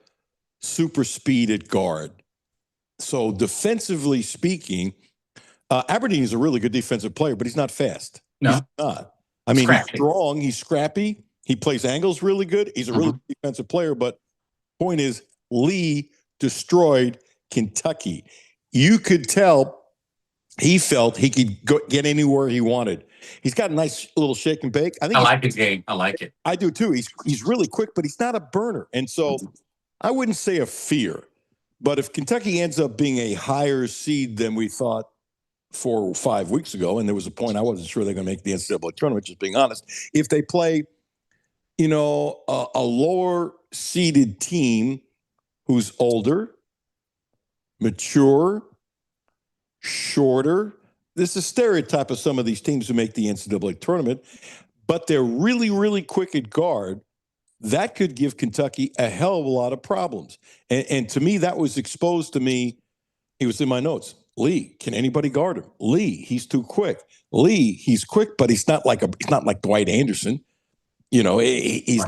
super speed at guard. So defensively speaking, Aberdeen is a really good defensive player, but he's not fast. No. He's not. I mean, he's strong. He's scrappy. He plays angles really good. He's a really good defensive player. But point is, Lee destroyed Kentucky. You could tell he felt he could get anywhere he wanted. He's got a nice little shake and bake. I like his game. I like it. I do too. He's really quick, but he's not a burner. And so I wouldn't say a fear. But if Kentucky ends up being a higher seed than we thought 4 or 5 weeks ago, and there was a point I wasn't sure they're going to make the NCAA tournament, just being honest, if they play, a lower seeded team who's older, mature, shorter. This is a stereotype of some of these teams who make the NCAA tournament, but they're really, really quick at guard. That could give Kentucky a hell of a lot of problems. And to me, that was exposed to me. It was in my notes. Lee, can anybody guard him? Lee, he's too quick. Lee, he's quick, but he's not like Dwight Anderson. He's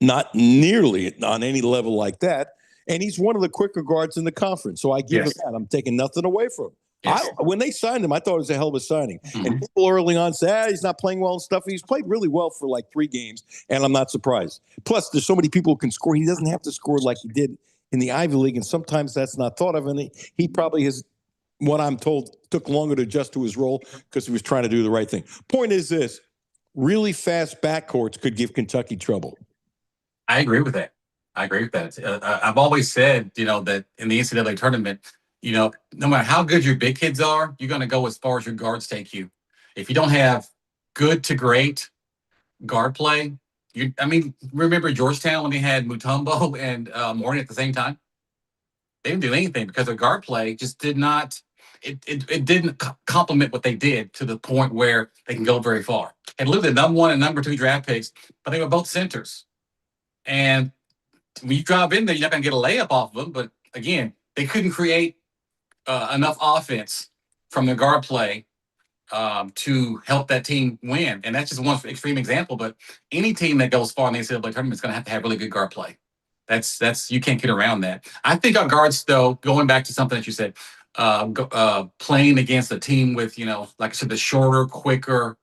not nearly on any level like that. And he's one of the quicker guards in the conference. So I give him that. I'm taking nothing away from him. Yes. When they signed him, I thought it was a hell of a signing. Mhm. And people early on said, he's not playing well and stuff. He's played really well for like 3 games, and I'm not surprised. Plus, there's so many people who can score. He doesn't have to score like he did in the Ivy League, and sometimes that's not thought of. And he probably has, what I'm told, took longer to adjust to his role because he was trying to do the right thing. Point is this, really fast backcourts could give Kentucky trouble. I agree with that. I've always said, that in the NCAA tournament, no matter how good your big kids are, you're going to go as far as your guards take you. If you don't have good to great guard play, remember Georgetown when they had Mutombo and Morning at the same time? They didn't do anything because their guard play just did not. It didn't complement what they did to the point where they can go very far. And look at the number 1 and number 2 draft picks, but they were both centers. And when you drive in there, you're not going to get a layup off of them. But again, they couldn't create enough offense from their guard play to help that team win. And that's just one extreme example. But any team that goes far in the NCAA tournament is going to have really good guard play. That's you can't get around that. I think our guards, though, going back to something that you said, playing against a team with, like I said, the shorter, quicker,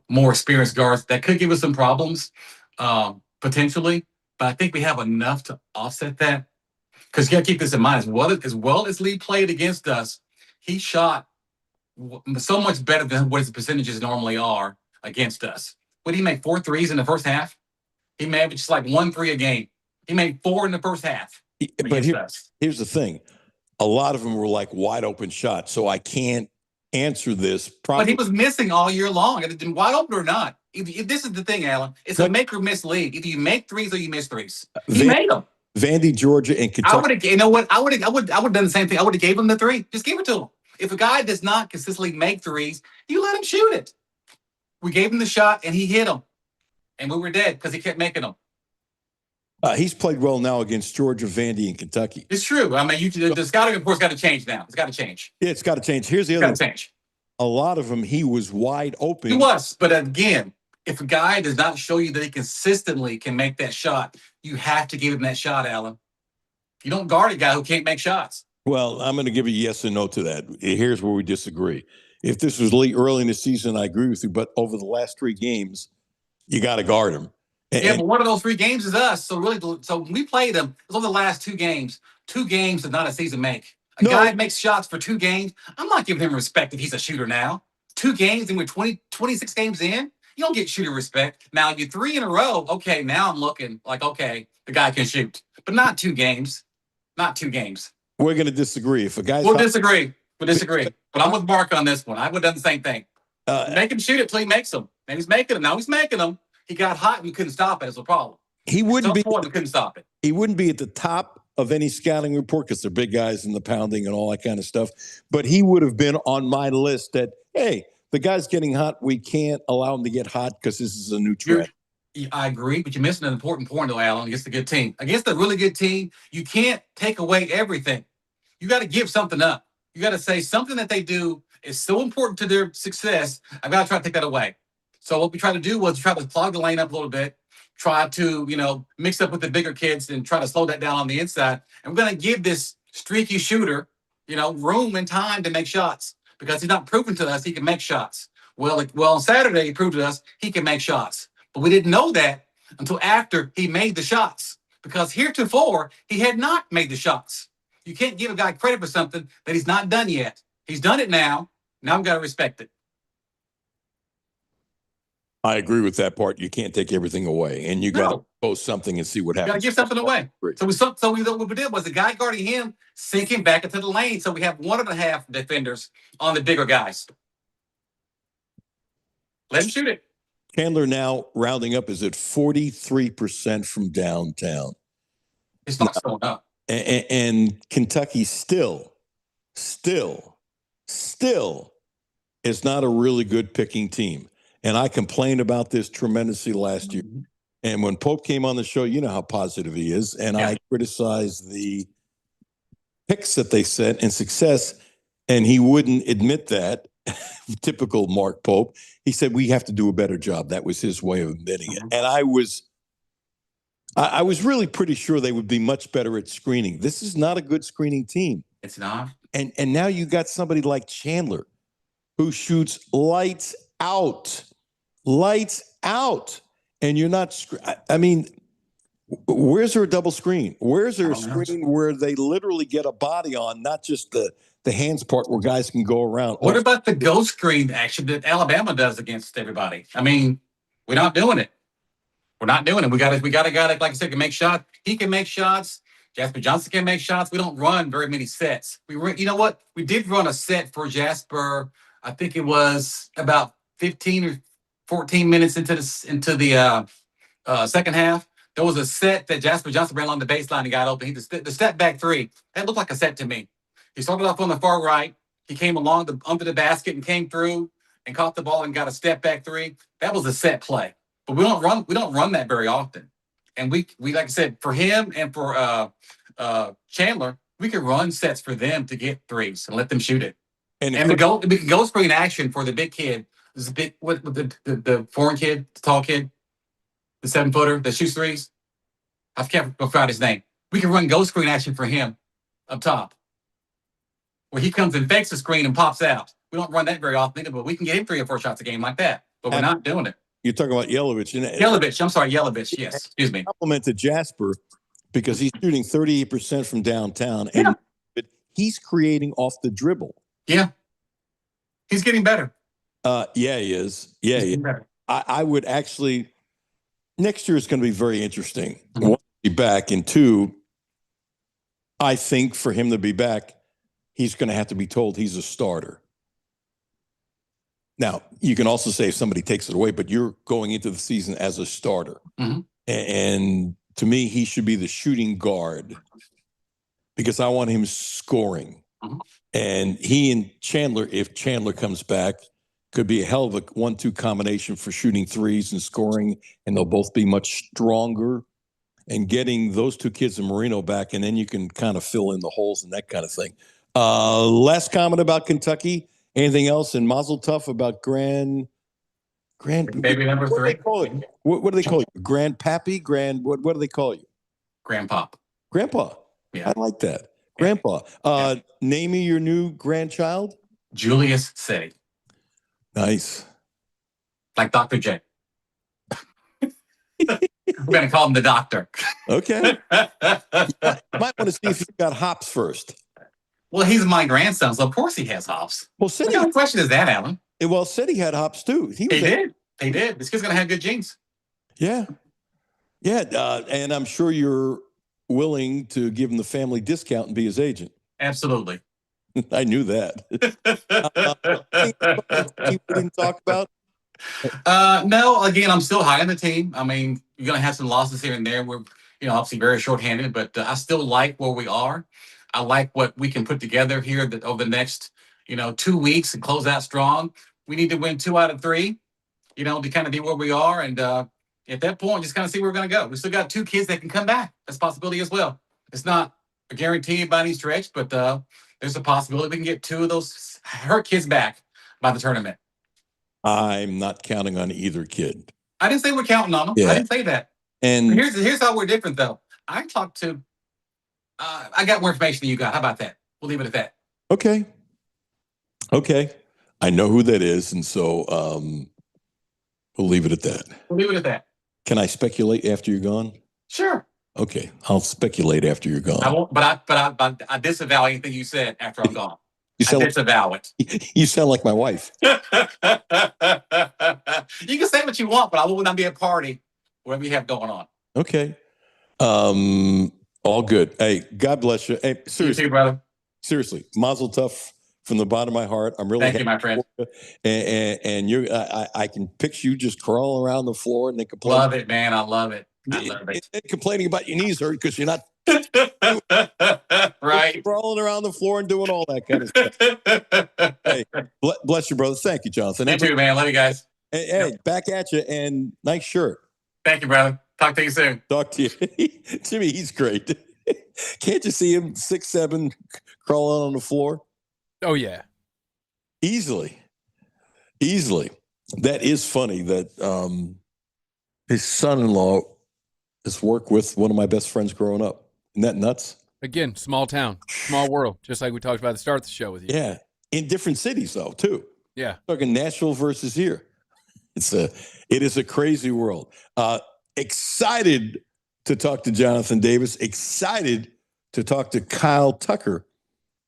more experienced guards, that could give us some problems potentially. But I think we have enough to offset that. Because you got to keep this in mind. As well as Lee played against us, he shot so much better than what his percentages normally are against us. What did he make? 4 threes in the first half? He made just like 1 3 a game. He made 4 in the first half. But here's the thing. A lot of them were like wide open shots, so I can't answer this. But he was missing all year long. Wide open or not. If this is the thing, Alan. It's a make or miss league. Either you make threes or you miss threes. He made them. Vandy, Georgia, and Kentucky. I would have, you know what? I would have done the same thing. I would have gave him the 3. Just give it to him. If a guy does not consistently make threes, you let him shoot it. We gave him the shot and he hit them, and we were dead because he kept making them. He's played well now against Georgia, Vandy, and Kentucky. It's true. I mean, the scouting report's got to change now. It's got to change. Yeah, it's got to change. Here's the other thing. A lot of them, he was wide open. He was, but again, if a guy does not show you that he consistently can make that shot, you have to give him that shot, Alan. You don't guard a guy who can't make shots. Well, I'm going to give a yes and no to that. Here's where we disagree. If this was early in the season, I agree with you. But over the last 3 games, you got to guard him. Yeah, but one of those 3 games is us. So really, when we played them, it was over the last 2 games. 2 games is not a season make. A guy makes shots for 2 games. I'm not giving him respect if he's a shooter now. 2 games and we're 26 games in. You don't get shooter respect. Now, you 3 in a row. Okay, now I'm looking like, okay, the guy can shoot. But not 2 games. Not 2 games. We're going to disagree. If a guy's We'll disagree. But I'm with Mark on this one. I would have done the same thing. Make him shoot it till he makes them. And he's making them. Now he's making them. He got hot and we couldn't stop it. It's a problem. He wouldn't be. We couldn't stop it. He wouldn't be at the top of any scouting report because they're big guys and the pounding and all that kind of stuff. But he would have been on my list that, hey, the guy's getting hot. We can't allow him to get hot because this is a new trend. I agree, but you're missing an important point, though, Alan, against a good team. Against a really good team, you can't take away everything. You got to give something up. You got to say something that they do is so important to their success. I've got to try to take that away. So what we tried to do was try to clog the lane up a little bit, try to, mix up with the bigger kids and try to slow that down on the inside. And we're going to give this streaky shooter, room and time to make shots because he's not proven to us he can make shots. Well, on Saturday, he proved to us he can make shots. But we didn't know that until after he made the shots because heretofore, he had not made the shots. You can't give a guy credit for something that he's not done yet. He's done it now. Now we've got to respect it. I agree with that part. You can't take everything away, and you got to post something and see what happens. You got to give something away. So what we did was the guy guarding him sinking back into the lane. So we have 1.5 defenders on the bigger guys. Let him shoot it. Chandler now rounding up is at 43% from downtown. It's not going up. And Kentucky still is not a really good picking team. And I complained about this tremendously last year. And when Pope came on the show, you know how positive he is. And I criticized the picks that they set and success. And he wouldn't admit that. Typical Mark Pope. He said, we have to do a better job. That was his way of admitting it. And I was really pretty sure they would be much better at screening. This is not a good screening team. It's not. And now you got somebody like Chandler who shoots lights out. And you're not, I mean, where's there a double screen? Where's there a screen where they literally get a body on, not just the hands part where guys can go around? What about the ghost screen action that Alabama does against everybody? I mean, we're not doing it. We're not doing it. We got a guy that, like I said, can make shots. He can make shots. Jasper Johnson can make shots. We don't run very many sets. You know what? We did run a set for Jasper. I think it was about 15 or 14 minutes into the second half. There was a set that Jasper Johnson ran along the baseline and got open. The step back three, that looked like a set to me. He started off on the far right. He came along under the basket and came through and caught the ball and got a step back three. That was a set play. But we don't run that very often. And we like I said, for him and for Chandler, we could run sets for them to get threes and let them shoot it. And the goal screen action for the big kid is the foreign kid, the tall kid, the 7-footer that shoots threes. I can't forget his name. We can run goal screen action for him up top, where he comes and fakes the screen and pops out. We don't run that very often either, but we can get him 3 or 4 shots a game like that. But we're not doing it. You're talking about Yelovich. Yelovich, yes. Excuse me. Complimented Jasper because he's shooting 38% from downtown, and he's creating off the dribble. Yeah. He's getting better. Yeah, he is. Yeah, I would actually. Next year is going to be very interesting. Mm-hmm. One, be back, and 2, I think for him to be back, he's going to have to be told he's a starter. Now, you can also say if somebody takes it away, but you're going into the season as a starter. Mm-hmm. And to me, he should be the shooting guard because I want him scoring. Mm-hmm. And he and Chandler, if Chandler comes back, could be a hell of a 1-2 combination for shooting threes and scoring, and they'll both be much stronger. And getting those 2 kids in Marino back, and then you can kind of fill in the holes and that kind of thing. Last comment about Kentucky. Anything else? And Mazel Tov about Grand Baby number 3. What do they call you? What do they call you? Grandpappy? What do they call you? Grandpa. Yeah. I like that. Grandpa. Name me your new grandchild. Julius City. Nice. Like Dr. J. We're going to call him the doctor. Okay. Might want to see if he's got hops first. Well, he's my grandson, so of course he has hops. Well, what kind of question is that, Alan? Well, said he had hops too. He did. This kid's going to have good genes. Yeah. Yeah. And I'm sure you're willing to give him the family discount and be his agent. Absolutely. I knew that. You didn't talk about? No, again, I'm still high on the team. I mean, you're going to have some losses here and there. We're, obviously very shorthanded, but I still like where we are. I like what we can put together here over the next, 2 weeks and close out strong. We need to win 2 out of 3, to kind of be where we are. And at that point, just kind of see where we're going to go. We still got 2 kids that can come back. That's a possibility as well. It's not a guarantee by any stretch, but there's a possibility we can get 2 of those hurt kids back by the tournament. I'm not counting on either kid. I didn't say we're counting on them. Yeah. I didn't say that. And here's how we're different, though. I talked to, I got more information than you got. How about that? We'll leave it at that. Okay. I know who that is, and so we'll leave it at that. Can I speculate after you're gone? Sure. Okay, I'll speculate after you're gone. I won't, but I disavow anything you said after I'm gone. I disavow it. You sound like my wife. You can say what you want, but I will not be a party whatever we have going on. Okay. All good. Hey, God bless you. Hey, seriously, you too, brother. Seriously, Mazel Tov from the bottom of my heart. I'm really thank you, my friend. And you're, I can picture you just crawling around the floor and then complaining. Love it, man. I love it. And complaining about your knees hurt because you're not right crawling around the floor and doing all that kind of stuff. Hey, bless you, brother. Thank you, Jonathan. You too, man. Love you guys. Hey, back at you, and nice shirt. Thank you, brother. Talk to you soon. Talk to you. Jimmy, he's great. Can't you see him 6'7", crawling on the floor? Oh, yeah. Easily. That is funny that his son-in-law has worked with one of my best friends growing up. Isn't that nuts? Again, small town, small world, just like we talked about at the start of the show with you. Yeah. In different cities, though, too. Yeah. Talking Nashville versus here. It is a crazy world. Excited to talk to Jonathan Davis. Excited to talk to Kyle Tucker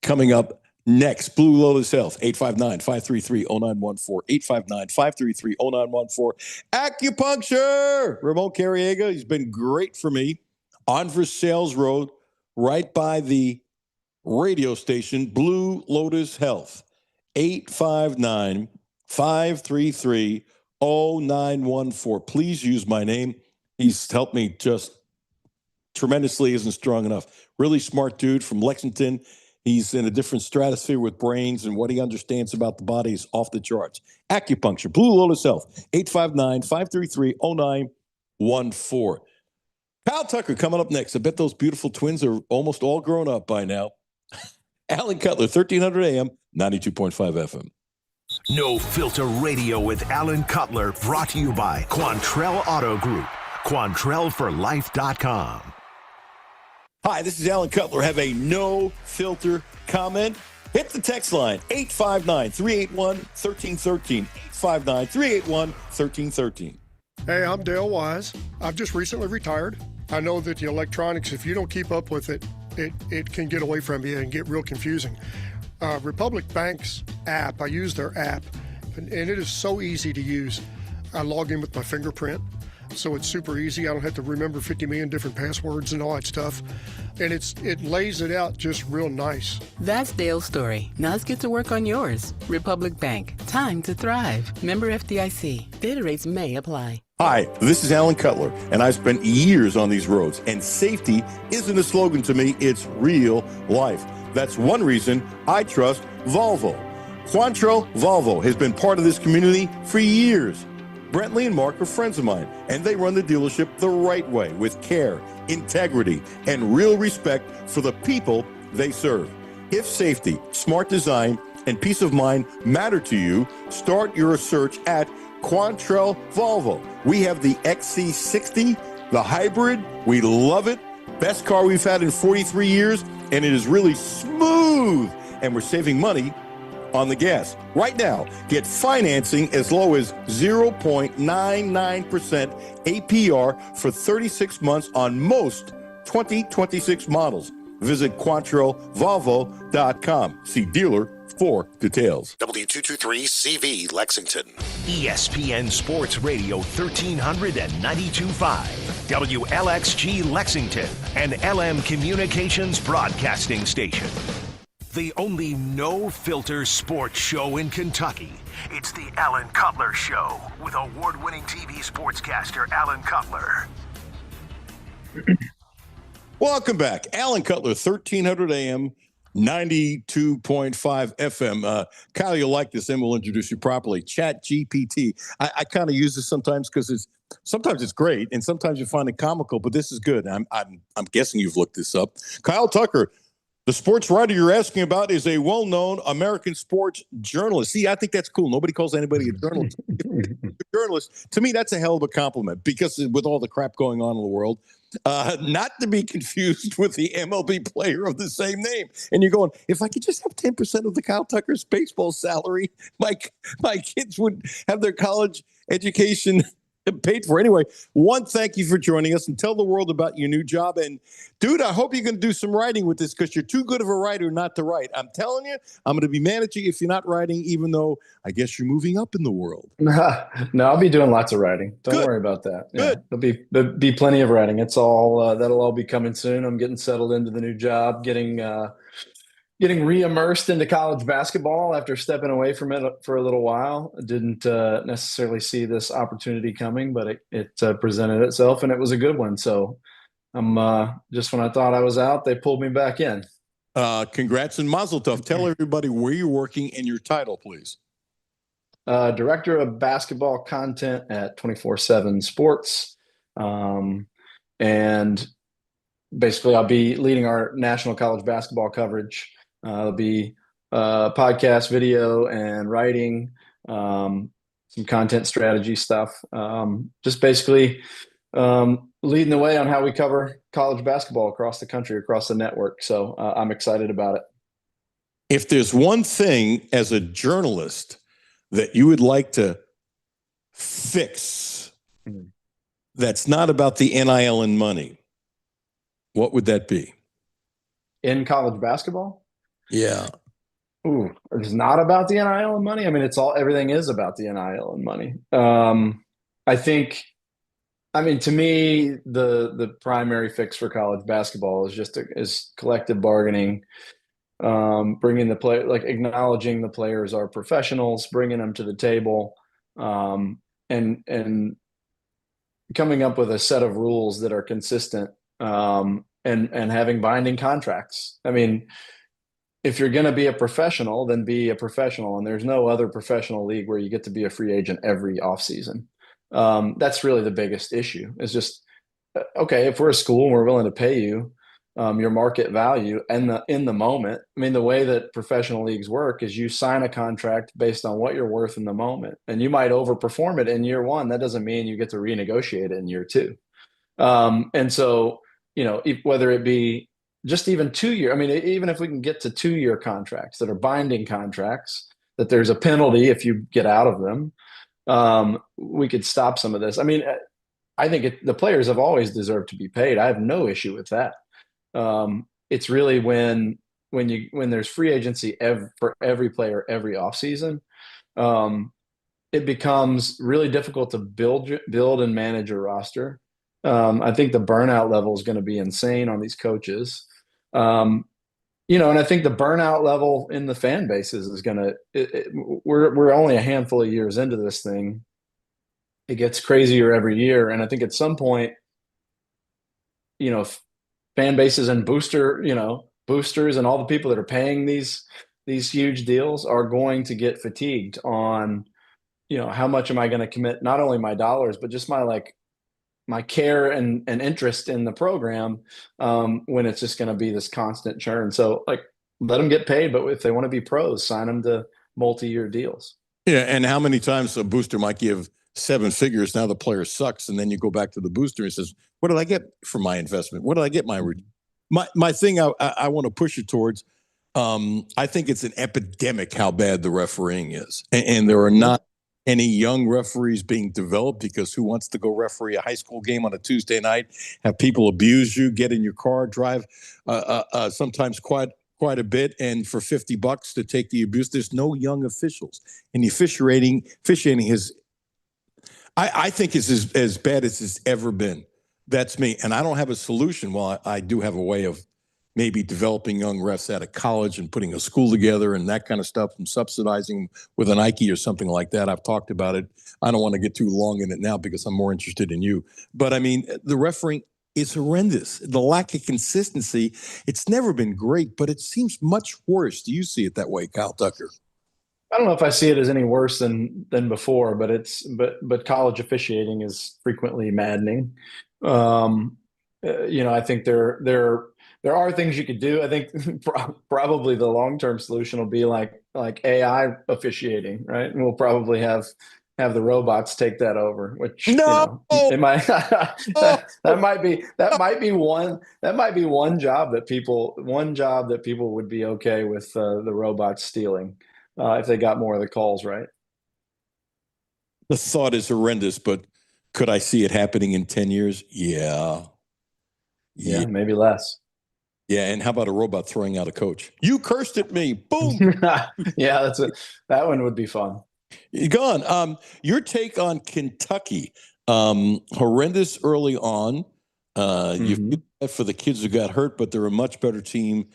coming up next. Blue Lotus Health, 859-533-0914. 859-533-0914. Acupuncture! Ramon Carriega, he's been great for me. On Versailles Road, right by the radio station, Blue Lotus Health. 859-533-0914. Please use my name. He's helped me just tremendously, isn't strong enough. Really smart dude from Lexington. He's in a different stratosphere with brains, and what he understands about the body is off the charts. Acupuncture, Blue Lotus Health, 859-533-0914. Kyle Tucker coming up next. I bet those beautiful twins are almost all grown up by now. Alan Cutler, 1300 AM, 92.5 FM. No Filter Radio with Alan Cutler, brought to you by Quantrell Auto Group. QuantrellForLife.com. Hi, this is Alan Cutler. Have a no filter comment? Hit the text line, 859-381-1313. 859-381-1313. Hey, I'm Dale Wise. I've just recently retired. I know that the electronics, if you don't keep up with it, it can get away from you and get real confusing. Republic Bank's app, I use their app, and it is so easy to use. I log in with my fingerprint, so it's super easy. I don't have to remember 50 million different passwords and all that stuff. And it lays it out just real nice. That's Dale's story. Now let's get to work on yours. Republic Bank. Time to thrive. Member FDIC. Data rates may apply. Hi, this is Alan Cutler, and I've spent years on these roads, and safety isn't a slogan to me, it's real life. That's one reason I trust Volvo. Quantrell Volvo has been part of this community for years. Brentley and Mark are friends of mine, and they run the dealership the right way with care, integrity, and real respect for the people they serve. If safety, smart design, and peace of mind matter to you, start your search at Quantrell Volvo. We have the XC60, the hybrid. We love it. Best car we've had in 43 years, and it is really smooth, and we're saving money on the gas. Right now, get financing as low as 0.99% APR for 36 months on most 2026 models. Visit QuantrellVolvo.com. See dealer for details. W223CV Lexington. ESPN Sports Radio 1392.5. WLXG Lexington. And LM Communications Broadcasting Station. The only no-filter sports show in Kentucky. It's the Alan Cutler Show with award-winning TV sportscaster Alan Cutler. Welcome back. Alan Cutler, 1300 AM, 92.5 FM. Kyle, you'll like this, and we'll introduce you properly. Chat GPT. I kind of use this sometimes because sometimes it's great, and sometimes you find it comical, but this is good. I'm guessing you've looked this up. Kyle Tucker, the sports writer you're asking about, is a well-known American sports journalist. See, I think that's cool. Nobody calls anybody a journalist. Journalist, to me, that's a hell of a compliment because with all the crap going on in the world, not to be confused with the MLB player of the same name. And you're going, if I could just have 10% of the Kyle Tucker's baseball salary, my kids would have their college education paid for. Anyway, one, thank you for joining us and tell the world about your new job. And dude, I hope you're going to do some writing with this because you're too good of a writer not to write. I'm telling you, I'm going to be mad at you if you're not writing, even though I guess you're moving up in the world. No, I'll be doing lots of writing. Don't Good. worry about that. Good. Yeah, there'll be plenty of writing. It's all that'll all be coming soon. I'm getting settled into the new job, getting re-immersed into college basketball after stepping away from it for a little while. I didn't necessarily see this opportunity coming, but it presented itself, and it was a good one. So I'm just when I thought I was out, they pulled me back in. Congrats and mazel tov. Tell everybody where you're working and your title, please. Director of basketball content at 24/7 Sports. And basically I'll be leading our national college basketball coverage. There'll be podcast, video, and writing, some content strategy stuff. Just basically leading the way on how we cover college basketball across the country, across the network. So I'm excited about it. If there's one thing as a journalist that you would like to fix that's not about the NIL and money, what would that be? In college basketball? Yeah. Ooh, it's not about the NIL and money. I mean, everything is about the NIL and money. I think, I mean, to me, the primary fix for college basketball is collective bargaining, bringing the play, like acknowledging the players are professionals, bringing them to the table, and coming up with a set of rules that are consistent, and having binding contracts. I mean, if you're going to be a professional, then be a professional. And there's no other professional league where you get to be a free agent every offseason. That's really the biggest issue. It's just, okay, if we're a school and we're willing to pay you your market value and in the moment. I mean, the way that professional leagues work is you sign a contract based on what you're worth in the moment, and you might overperform it in year one. That doesn't mean you get to renegotiate it in year two. And so, whether it be just even 2 year, I mean, even if we can get to 2 year contracts that are binding contracts, that there's a penalty if you get out of them, we could stop some of this. I mean, I think the players have always deserved to be paid. I have no issue with that. It's really when there's free agency for every player every offseason, it becomes really difficult to build and manage a roster. I think the burnout level is going to be insane on these coaches. And I think the burnout level in the fan bases is going to. We're only a handful of years into this thing. It gets crazier every year, and I think at some point, fan bases and boosters and all the people that are paying these huge deals are going to get fatigued on, how much am I going to commit, not only my dollars, but just my care and interest in the program, when it's just going to be this constant churn. So let them get paid, but if they want to be pros, sign them to multi-year deals. Yeah, and how many times a booster might give 7 figures, now the player sucks, and then you go back to the booster and says, what did I get for my investment? What did I get my thing I want to push it towards, I think it's an epidemic how bad the refereeing is. And there are not any young referees being developed, because who wants to go referee a high school game on a Tuesday night, have people abuse you, get in your car, drive sometimes quite a bit, and for $50 to take the abuse. There's no young officials, and the officiating is, I think it's as bad as it's ever been. That's me. And I don't have a solution. Well, I do have a way of maybe developing young refs out of college and putting a school together and that kind of stuff, and subsidizing with an Nike or something like that. I've talked about it. I don't want to get too long in it now because I'm more interested in you. But I mean, the refereeing is horrendous. The lack of consistency, it's never been great, but it seems much worse. Do you see it that way, Kyle Tucker? I don't know if I see it as any worse than before, but college officiating is frequently maddening. I think there are things you could do. I think probably the long-term solution will be like AI officiating, right? And we'll probably have the robots take that over, which it might that might be one job that people would be okay with the robots stealing, if they got more of the calls right. The thought is horrendous, but could I see it happening in 10 years? Yeah, maybe less. Yeah, and how about a robot throwing out a coach? You cursed at me. Boom. Yeah, that one would be fun. Gone. Your take on Kentucky. Horrendous early on. You feel bad for the kids who got hurt, but they're a much better team.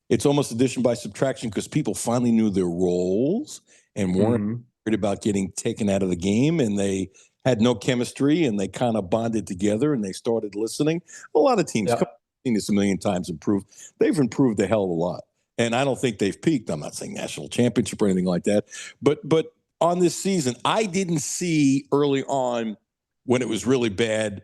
It's almost addition by subtraction, because people finally knew their roles and weren't worried about getting taken out of the game, and they had no chemistry, and they kind of bonded together, and they started listening. A lot of teams, I've seen this a million times, they've improved a hell of a lot. And I don't think they've peaked. I'm not saying national championship or anything like that. But on this season, I didn't see early on, when it was really bad,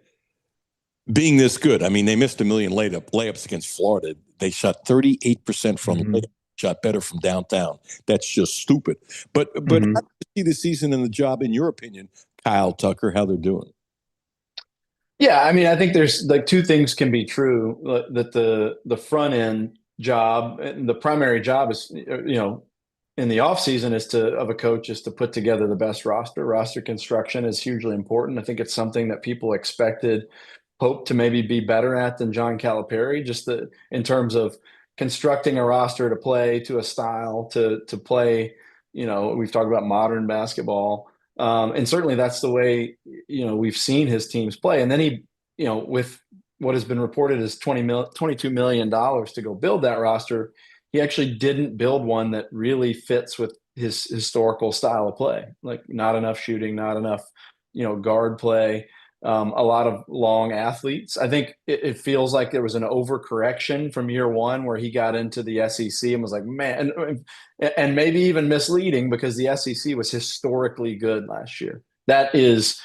being this good. I mean, they missed a million layups against Florida. They shot 38% from layup, shot better from downtown. That's just stupid. But how do you see the season and the job, in your opinion, Kyle Tucker, how they're doing? Yeah, I mean, I think there's like two things can be true, that the front end job, and the primary job is, in the off season of a coach is to put together the best roster. Roster construction is hugely important. I think it's something that people expected Pope to maybe be better at than John Calipari, just in terms of constructing a roster to play to a style to play. We've talked about modern basketball. And certainly that's the way, we've seen his teams play. And then he, with what has been reported as $22 million to go build that roster, he actually didn't build one that really fits with his historical style of play. Like not enough shooting, not enough, guard play, a lot of long athletes. I think it feels like there was an overcorrection from year one where he got into the SEC and was like, man, and maybe even misleading because the SEC was historically good last year. That is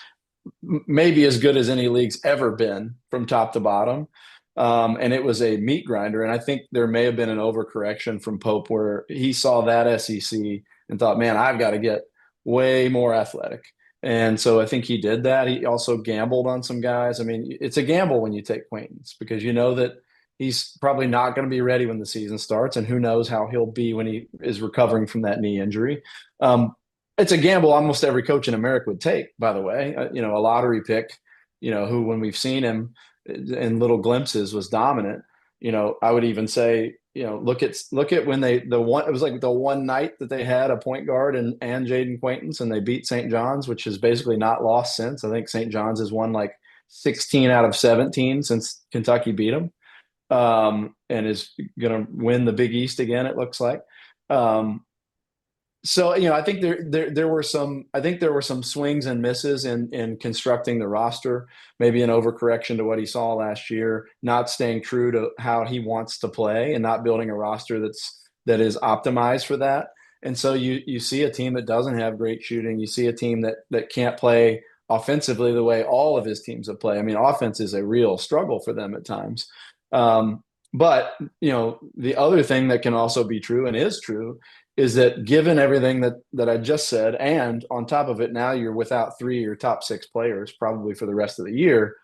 maybe as good as any league's ever been from top to bottom. And it was a meat grinder. And I think there may have been an overcorrection from Pope where he saw that SEC and thought, man, I've got to get way more athletic. And so I think he did that. He also gambled on some guys. I mean, it's a gamble when you take Quaintance because you know that he's probably not going to be ready when the season starts, and who knows how he'll be when he is recovering from that knee injury. It's a gamble almost every coach in America would take, by the way. A lottery pick, who when we've seen him in little glimpses was dominant. I would even say, look at when it was like the one night that they had a point guard and Jaden Quaintance and they beat St. John's, which is basically not lost since. I think St. John's has won like 16 out of 17 since Kentucky beat them, and is going to win the Big East again, it looks like. So, I think there were some swings and misses in constructing the roster, maybe an overcorrection to what he saw last year, not staying true to how he wants to play and not building a roster that is optimized for that. And so you see a team that doesn't have great shooting. You see a team that can't play offensively the way all of his teams have played. I mean, offense is a real struggle for them at times. But, the other thing that can also be true and is true is that given everything that I just said, and on top of it, now you're without 3 of your top 6 players probably for the rest of the year,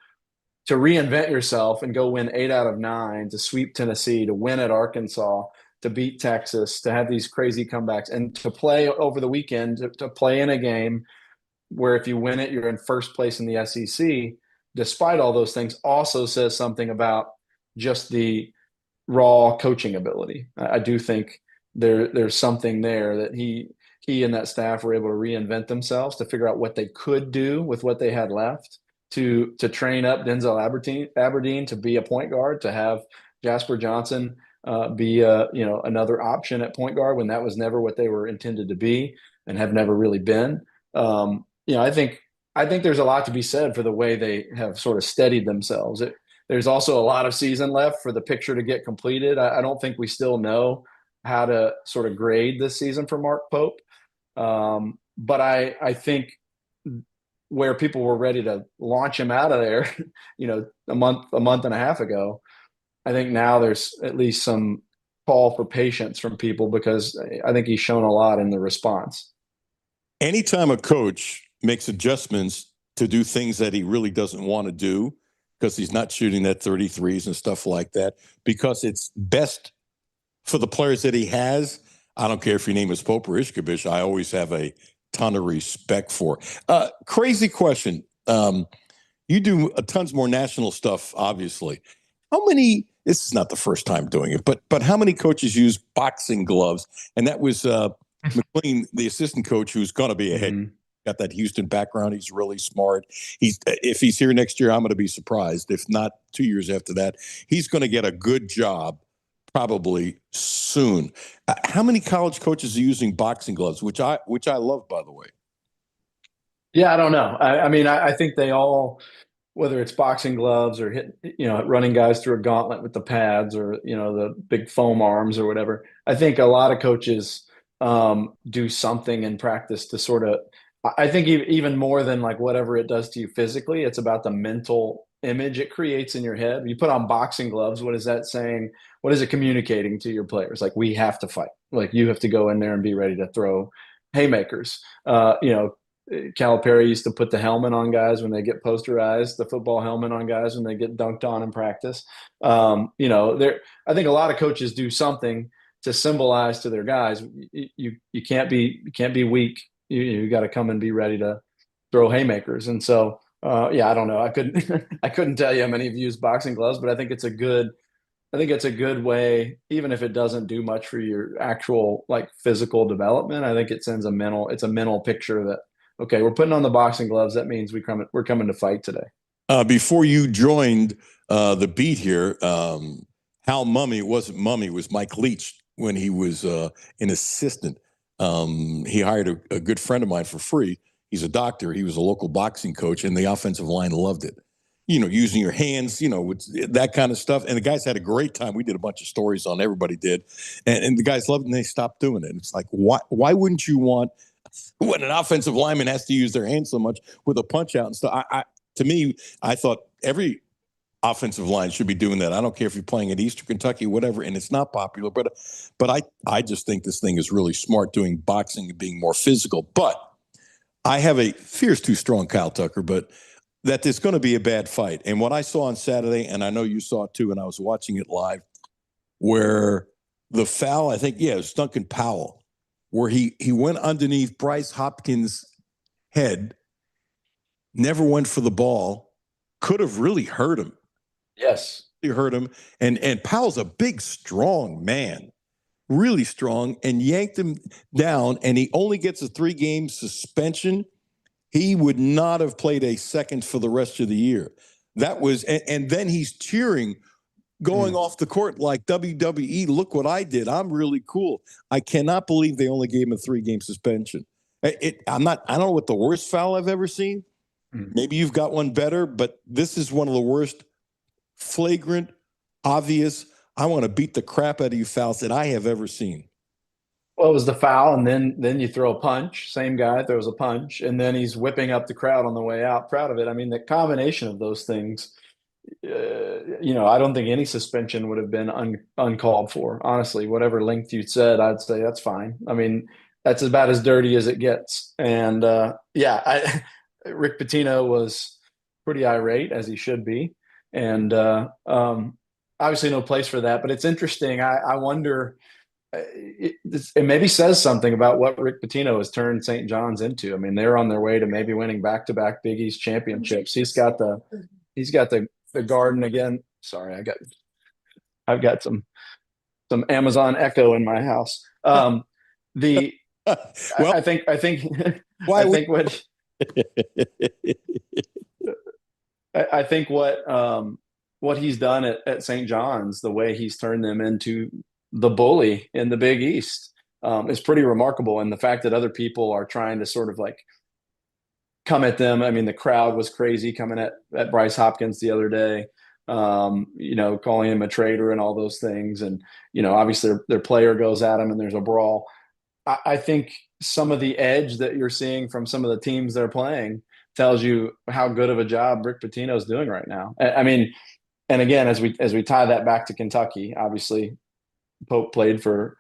to reinvent yourself and go win 8 out of 9, to sweep Tennessee, to win at Arkansas, to beat Texas, to have these crazy comebacks, and to play over the weekend, to play in a game where if you win it, you're in first place in the SEC, despite all those things, also says something about just the raw coaching ability. I do think there's something there that he and that staff were able to reinvent themselves to figure out what they could do with what they had left, to train up Denzel Aberdeen to be a point guard, to have Jasper Johnson be another option at point guard when that was never what they were intended to be and have never really been. I think there's a lot to be said for the way they have sort of steadied themselves. There's also a lot of season left for the picture to get completed. I don't think we still know how to sort of grade this season for Mark Pope. But I think where people were ready to launch him out of there, a month and a half ago, I think now there's at least some call for patience from people because I think he's shown a lot in the response. Anytime a coach makes adjustments to do things that he really doesn't want to do because he's not shooting that 33s and stuff like that, because it's best for the players that he has, I don't care if your name is Pope or Ishkabish, I always have a ton of respect for. Crazy question. You do tons more national stuff, obviously. This is not the first time doing it, but how many coaches use boxing gloves? And that was McLean, the assistant coach, who's going to be a head. Got that Houston background. He's really smart. If he's here next year, I'm going to be surprised. If not 2 years after that, he's going to get a good job probably soon. How many college coaches are using boxing gloves, which I love, by the way? Yeah, I don't know. I think they all, whether it's boxing gloves or running guys through a gauntlet with the pads or, the big foam arms or whatever. I think a lot of coaches do something in practice to sort of, I think even more than like whatever it does to you physically, it's about the mental image it creates in your head. You put on boxing gloves, what is that saying? What is it communicating to your players? Like, we have to fight. Like, you have to go in there and be ready to throw haymakers. Calipari used to put the helmet on guys when they get posterized, the football helmet on guys when they get dunked on in practice. I think a lot of coaches do something to symbolize to their guys, you can't be weak. You got to come and be ready to throw haymakers. And so, I don't know. I couldn't I couldn't tell you how many have used boxing gloves, but I think it's a good way, even if it doesn't do much for your actual like physical development. I think it sends a mental picture that, okay, we're putting on the boxing gloves. That means we're coming to fight today. Before you joined the beat here, Hal Mummy, it wasn't Mummy, it was Mike Leach when he was an assistant. He hired a good friend of mine for free. He's a doctor. He was a local boxing coach, and the offensive line loved it. Using your hands, with that kind of stuff. And the guys had a great time. We did a bunch of stories on, everybody did. And the guys loved it, and they stopped doing it. It's like, why wouldn't you want, when an offensive lineman has to use their hands so much with a punch out and stuff? To me, I thought every offensive line should be doing that. I don't care if you're playing at Eastern Kentucky, whatever, and it's not popular. But I just think this thing is really smart, doing boxing and being more physical. But I have fear's too strong, Kyle Tucker, but that there's going to be a bad fight. And what I saw on Saturday, and I know you saw it too, and I was watching it live, where the foul, I think, it was Duncan Powell, where he went underneath Bryce Hopkins' head, never went for the ball, could have really hurt him. Yes. He hurt him. And Powell's a big, strong man, really strong, and yanked him down, and he only gets a 3-game suspension. He would not have played a second for the rest of the year. That was, and then he's cheering, going off the court like WWE. Look what I did. I'm really cool. I cannot believe they only gave him a 3-game suspension. I don't know what the worst foul I've ever seen. Maybe you've got one better, but this is one of the worst, flagrant, obvious, I want to beat the crap out of you fouls that I have ever seen. Well, it was the foul, and then you throw a punch. Same guy throws a punch, and then he's whipping up the crowd on the way out. Proud of it. I mean, the combination of those things, I don't think any suspension would have been uncalled for. Honestly, whatever length you said, I'd say that's fine. I mean, that's about as dirty as it gets. And Rick Pitino was pretty irate, as he should be, and obviously no place for that. But it's interesting. I wonder. It maybe says something about what Rick Pitino has turned St. John's into. I mean, they're on their way to maybe winning back-to-back Big East championships. He's got the Garden again. Sorry, I've got some Amazon Echo in my house. I think what he's done at St. John's, the way he's turned them into the bully in the Big East, is pretty remarkable. And the fact that other people are trying to sort of like come at them. I mean, the crowd was crazy coming at Bryce Hopkins the other day, calling him a traitor and all those things. And, obviously their player goes at him and there's a brawl. I think some of the edge that you're seeing from some of the teams they're playing tells you how good of a job Rick Pitino is doing right now. I mean, and again, as we tie that back to Kentucky, obviously Pope played for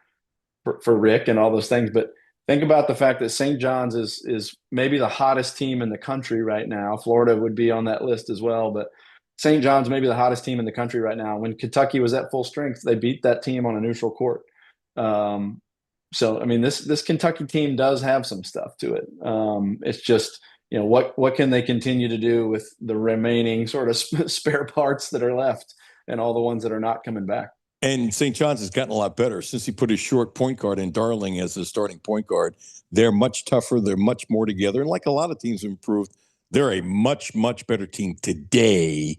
Rick and all those things, but think about the fact that St. John's is maybe the hottest team in the country right now. Florida would be on that list as well, but St. John's may be the hottest team in the country right now. When Kentucky was at full strength, they beat that team on a neutral court. So, I mean, this Kentucky team does have some stuff to it. It's just, what can they continue to do with the remaining sort of spare parts that are left and all the ones that are not coming back? And St. John's has gotten a lot better since he put his short point guard in Darling as the starting point guard. They're much tougher. They're much more together. And like a lot of teams have improved, they're a much, much better team today.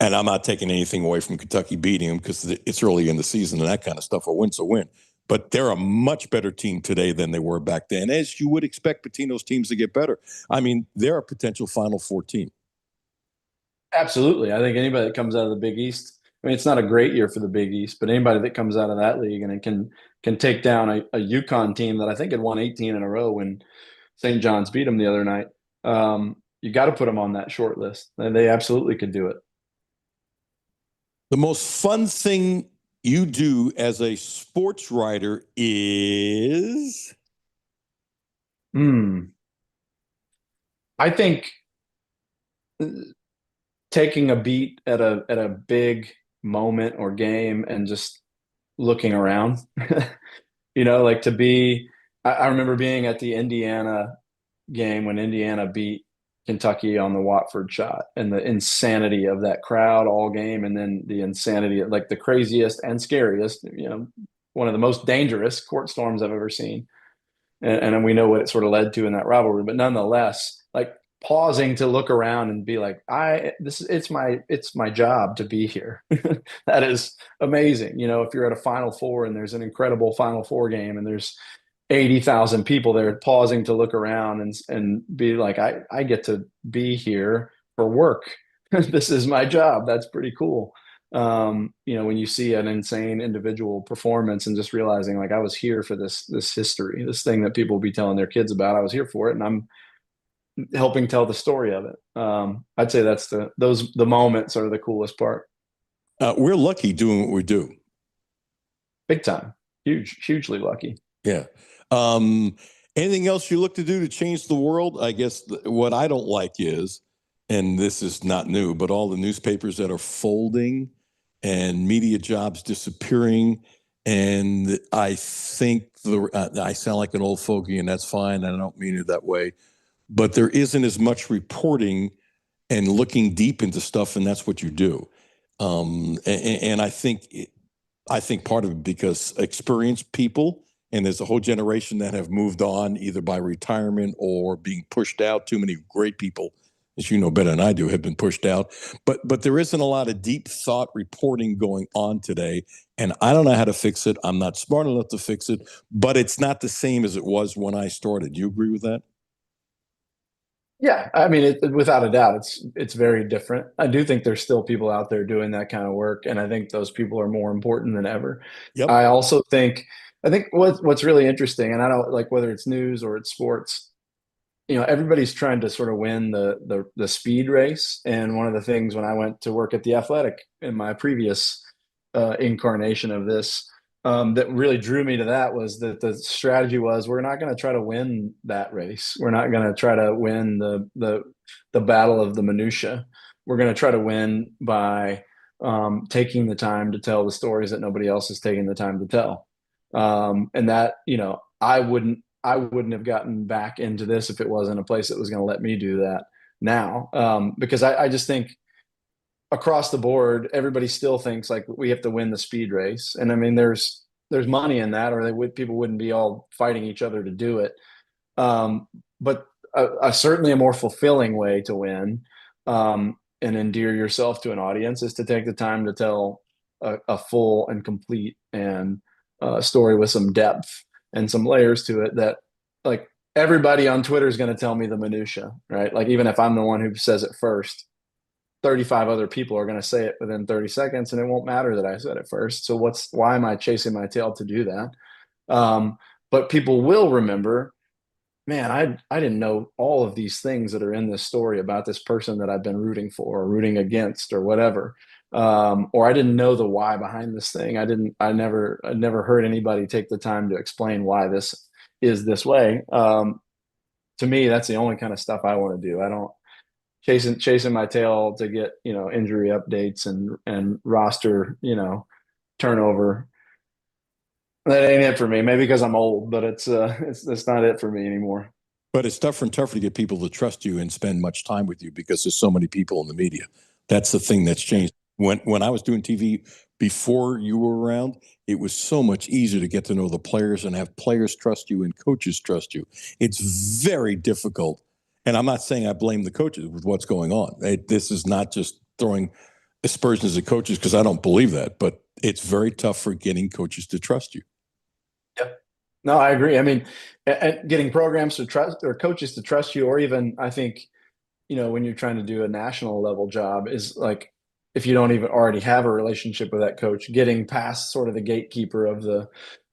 And I'm not taking anything away from Kentucky beating them because it's early in the season and that kind of stuff. A win's a win. But they're a much better team today than they were back then, as you would expect Pitino's teams to get better. I mean, they're a potential Final Four team. Absolutely. I think anybody that comes out of the Big East, I mean, it's not a great year for the Big East, but anybody that comes out of that league and it can take down a UConn team that I think had won 18 in a row when St. John's beat them the other night, you got to put them on that short list. And they absolutely could do it. The most fun thing you do as a sports writer is? I think taking a beat at a big moment or game and just looking around, like to be. I remember being at the Indiana game when Indiana beat Kentucky on the Watford shot, and the insanity of that crowd all game, and then the insanity, like the craziest and scariest, one of the most dangerous court storms I've ever seen. And we know what it sort of led to in that rivalry, but nonetheless, like pausing to look around and be like, it's my job to be here. That is amazing. If you're at a Final Four and there's an incredible Final Four game and there's 80,000 people there, pausing to look around and be like, I get to be here for work. This is my job. That's pretty cool. When you see an insane individual performance and just realizing like I was here for this history, this thing that people will be telling their kids about, I was here for it, and I'm helping tell the story of it. I'd say that's the moments are the coolest part. We're lucky doing what we do. Big time. Hugely lucky. Yeah. Anything else you look to do to change the world? I guess what I don't like is, and this is not new, but all the newspapers that are folding and media jobs disappearing. And I think I sound like an old fogey, and that's fine. I don't mean it that way. But there isn't as much reporting and looking deep into stuff, and that's what you do. And I think part of it because experienced people, and there's a whole generation that have moved on either by retirement or being pushed out. Too many great people, as you know better than I do, have been pushed out. But there isn't a lot of deep thought reporting going on today, and I don't know how to fix it. I'm not smart enough to fix it, but it's not the same as it was when I started. Do you agree with that? Yeah, I mean, without a doubt, it's very different. I do think there's still people out there doing that kind of work, and I think those people are more important than ever. Yep. I think what's really interesting, and I don't like whether it's news or it's sports. Everybody's trying to sort of win the speed race. And one of the things when I went to work at the Athletic in my previous incarnation of this, that really drew me to that was that the strategy was we're not going to try to win that race. We're not going to try to win the battle of the minutia. We're going to try to win by taking the time to tell the stories that nobody else is taking the time to tell. And that, I wouldn't have gotten back into this if it wasn't a place that was going to let me do that now. Because I just think across the board, everybody still thinks like we have to win the speed race. And I mean, there's money in that, or people wouldn't be all fighting each other to do it. But certainly a more fulfilling way to win and endear yourself to an audience is to take the time to tell a full and complete and story with some depth and some layers to it that like everybody on Twitter is going to tell me the minutia, right? Like even if I'm the one who says it first, 35 other people are going to say it within 30 seconds and it won't matter that I said it first. So why am I chasing my tail to do that? But people will remember, man, I didn't know all of these things that are in this story about this person that I've been rooting for or rooting against or whatever. Or I didn't know the why behind this thing. I never heard anybody take the time to explain why this is this way. To me, that's the only kind of stuff I want to do. I don't chasing my tail to get, injury updates and roster, turnover. That ain't it for me. Maybe because I'm old, but it's not it for me anymore. But it's tougher and tougher to get people to trust you and spend much time with you because there's so many people in the media. That's the thing that's changed. When I was doing TV before you were around, it was so much easier to get to know the players and have players trust you and coaches trust you. It's very difficult. And I'm not saying I blame the coaches with what's going on. This is not just throwing aspersions at coaches because I don't believe that, but it's very tough for getting coaches to trust you. Yep. No, I agree. I mean, getting programs to trust or coaches to trust you, or even I think, when you're trying to do a national level job is like, if you don't even already have a relationship with that coach, getting past sort of the gatekeeper of the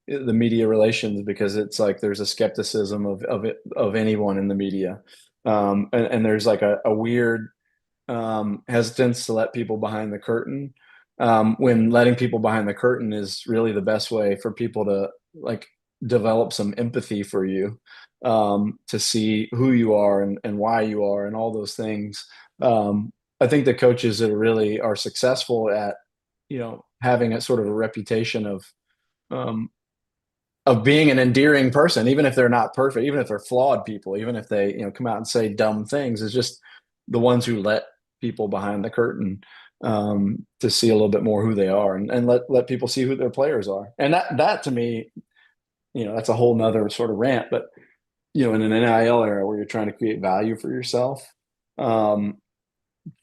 media relations, because it's like there's a skepticism of anyone in the media. And there's like a weird hesitance to let people behind the curtain, when letting people behind the curtain is really the best way for people to like develop some empathy for you. to see who you are and why you are and all those things. I think the coaches that really are successful at, having a sort of a reputation of being an endearing person, even if they're not perfect, even if they're flawed people, even if they, come out and say dumb things, is just the ones who let people behind the curtain to see a little bit more who they are and let people see who their players are. And that to me, that's a whole nother sort of rant, but in an NIL era where you're trying to create value for yourself,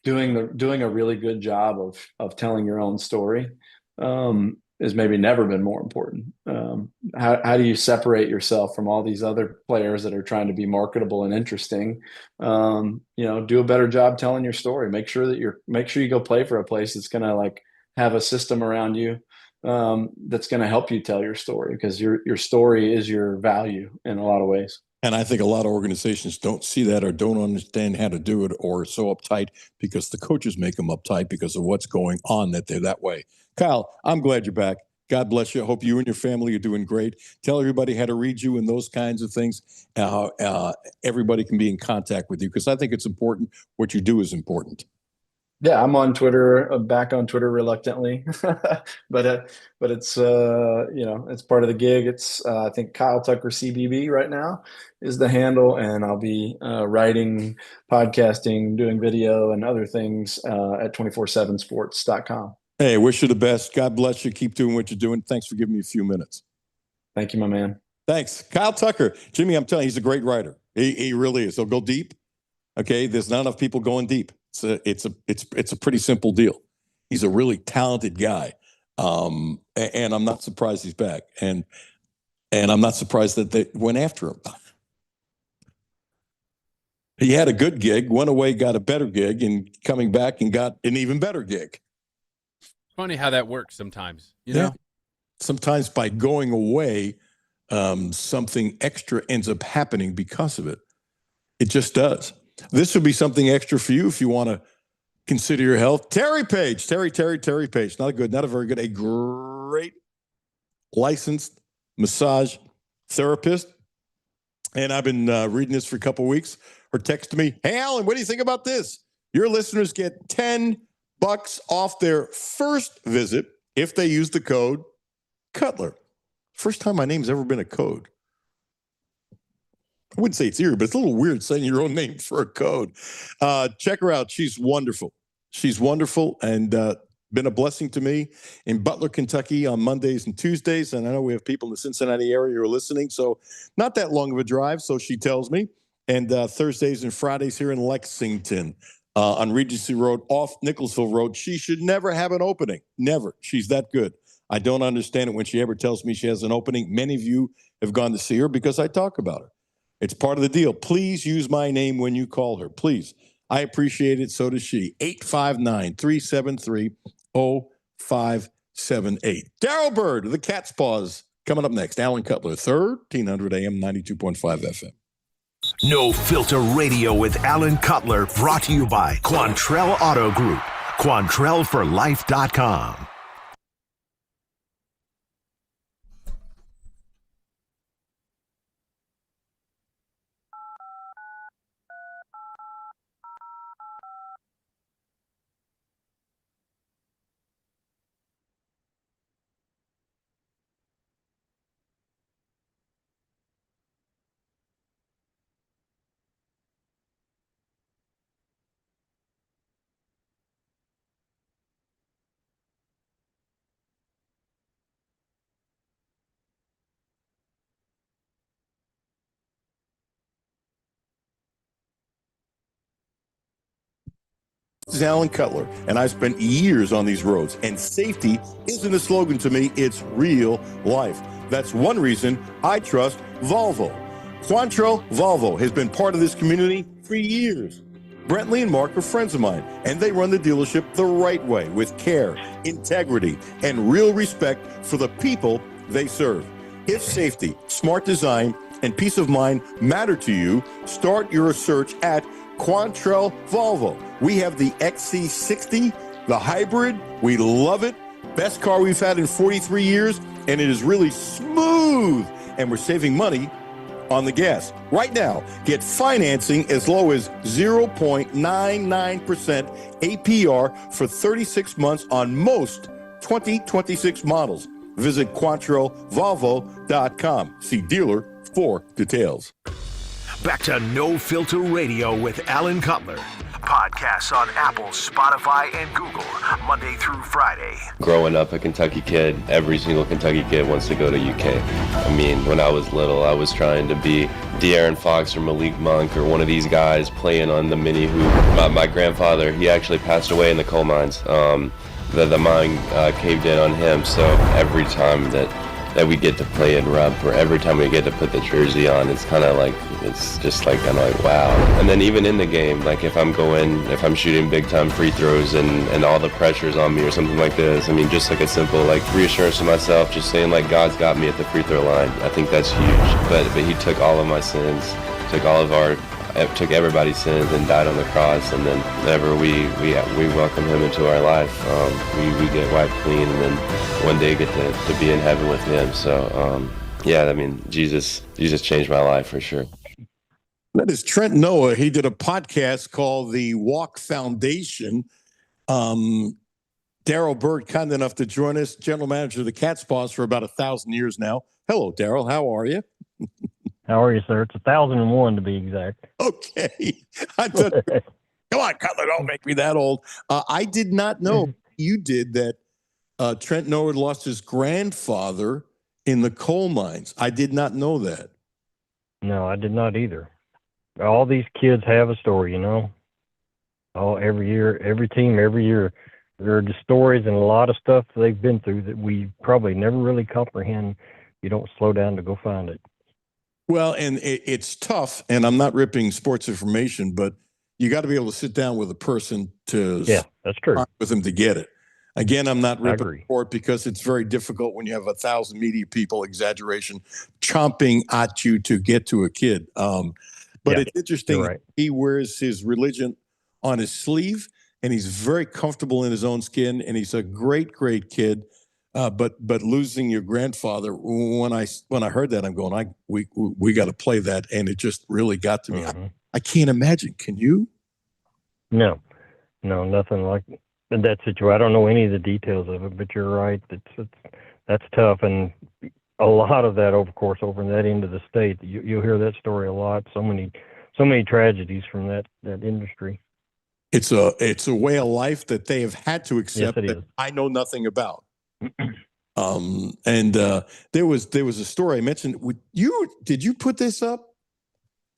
doing a really good job of telling your own story has maybe never been more important. How do you separate yourself from all these other players that are trying to be marketable and interesting? Do a better job telling your story. Make sure you go play for a place that's going to like have a system around you that's going to help you tell your story, because your story is your value in a lot of ways. And I think a lot of organizations don't see that or don't understand how to do it, or are so uptight because the coaches make them uptight because of what's going on that they're that way. Kyle, I'm glad you're back. God bless you. I hope you and your family are doing great. Tell everybody how to read you and those kinds of things, how everybody can be in contact with you, because I think it's important. What you do is important. Yeah, I'm on Twitter, back on Twitter reluctantly, but it's it's part of the gig. It's I think Kyle Tucker CBB right now is the handle, and I'll be writing, podcasting, doing video, and other things at 247sports.com. Hey, wish you the best. God bless you. Keep doing what you're doing. Thanks for giving me a few minutes. Thank you, my man. Thanks, Kyle Tucker. Jimmy, I'm telling you, he's a great writer. He really is. He'll go deep. Okay, there's not enough people going deep. It's a pretty simple deal. He's a really talented guy, and I'm not surprised he's back. And I'm not surprised that they went after him. He had a good gig, went away, got a better gig, and coming back and got an even better gig. Funny how that works sometimes. You know, sometimes by going away, something extra ends up happening because of it. It just does. This would be something extra for you if you want to consider your health. Terry Page, Terry Page. Not a very good, a great licensed massage therapist. And I've been reading this for a couple of weeks. Her texted me, "Hey, Alan, what do you think about this? Your listeners get $10 off their first visit if they use the code Cutler." First time my name's ever been a code. I wouldn't say it's eerie, but it's a little weird saying your own name for a code. Check her out. She's wonderful. She's wonderful and been a blessing to me in Butler, Kentucky on Mondays and Tuesdays. And I know we have people in the Cincinnati area who are listening, so not that long of a drive, so she tells me. And Thursdays and Fridays here in Lexington on Regency Road off Nicholsville Road. She should never have an opening. Never. She's that good. I don't understand it when she ever tells me she has an opening. Many of you have gone to see her because I talk about her. It's part of the deal. Please use my name when you call her. Please. I appreciate it. So does she. 859-373-0578. Daryl Bird of the Cat's Paws coming up next. Alan Cutler, 1300 AM, 92.5 FM. No Filter Radio with Alan Cutler, brought to you by Quantrell Auto Group. QuantrellForLife.com. This is Alan Cutler, and I've spent years on these roads, and safety isn't a slogan to me, it's real life. That's one reason I trust Volvo. Quantrell Volvo has been part of this community for years. Brentley and Mark are friends of mine, and they run the dealership the right way with care, integrity, and real respect for the people they serve. If safety, smart design, and peace of mind matter to you, start your search at Quantrell Volvo. We have the XC60, the hybrid. We love it. Best car we've had in 43 years, and it is really smooth. And we're saving money on the gas. Right now, get financing as low as 0.99% APR for 36 months on most 2026 models. Visit QuattroVolvo.com. See dealer for details. Back to No Filter Radio with Alan Cutler. Podcasts on Apple, Spotify, and Google, Monday through Friday. Growing up a Kentucky kid, every single Kentucky kid wants to go to UK. I mean, when I was little, I was trying to be De'Aaron Fox or Malik Monk or one of these guys playing on the mini hoop. My grandfather, he actually passed away in the coal mines. The mine caved in on him, so every time that we get to play in Rupp, or every time we get to put the jersey on, it's kind of like, it's just like kind of like, wow. And then even in the game, like if I'm shooting big time free throws and all the pressure's on me or something like this, I mean, just like a simple like reassurance to myself, just saying like God's got me at the free throw line. I think that's huge. But he took all of my sins, took everybody's sins and died on the cross, and then whenever we welcome him into our life, we get wiped clean, and then one day get to be in heaven with him. So yeah, I mean, Jesus changed my life for sure. That is Trent Noah. He did a podcast called The Walk Foundation. Daryl Bird, kind enough to join us, general manager of the Cat Spas for about 1,000 years now. Hello, Daryl. How are you? How are you, sir? It's 1,001 to be exact. Okay. I thought, come on, Cutler, don't make me that old. I did not know you did that. Trent Noah lost his grandfather in the coal mines. I did not know that. No, I did not either. All these kids have a story, you know. Every year, every team, every year, there are the stories and a lot of stuff they've been through that we probably never really comprehend. You don't slow down to go find it. Well, and it's tough, and I'm not ripping sports information, but you got to be able to sit down with a person to that's true. With them to get it. Again, I'm not ripping sport because it's very difficult when you have 1,000 media people, exaggeration, chomping at you to get to a kid. But it's interesting. Right. He wears his religion on his sleeve, and he's very comfortable in his own skin, and he's a great, great kid. But losing your grandfather, when I heard that, I'm going, we got to play that, and it just really got to me. Mm-hmm. I can't imagine. Can you? No, nothing like that situation. I don't know any of the details of it, but you're right. That's tough, and a lot of that, of course, over in that end of the state, you'll hear that story a lot. So many tragedies from that industry. It's a way of life that they have had to accept that I know nothing about. There was a story I mentioned. Did you put this up?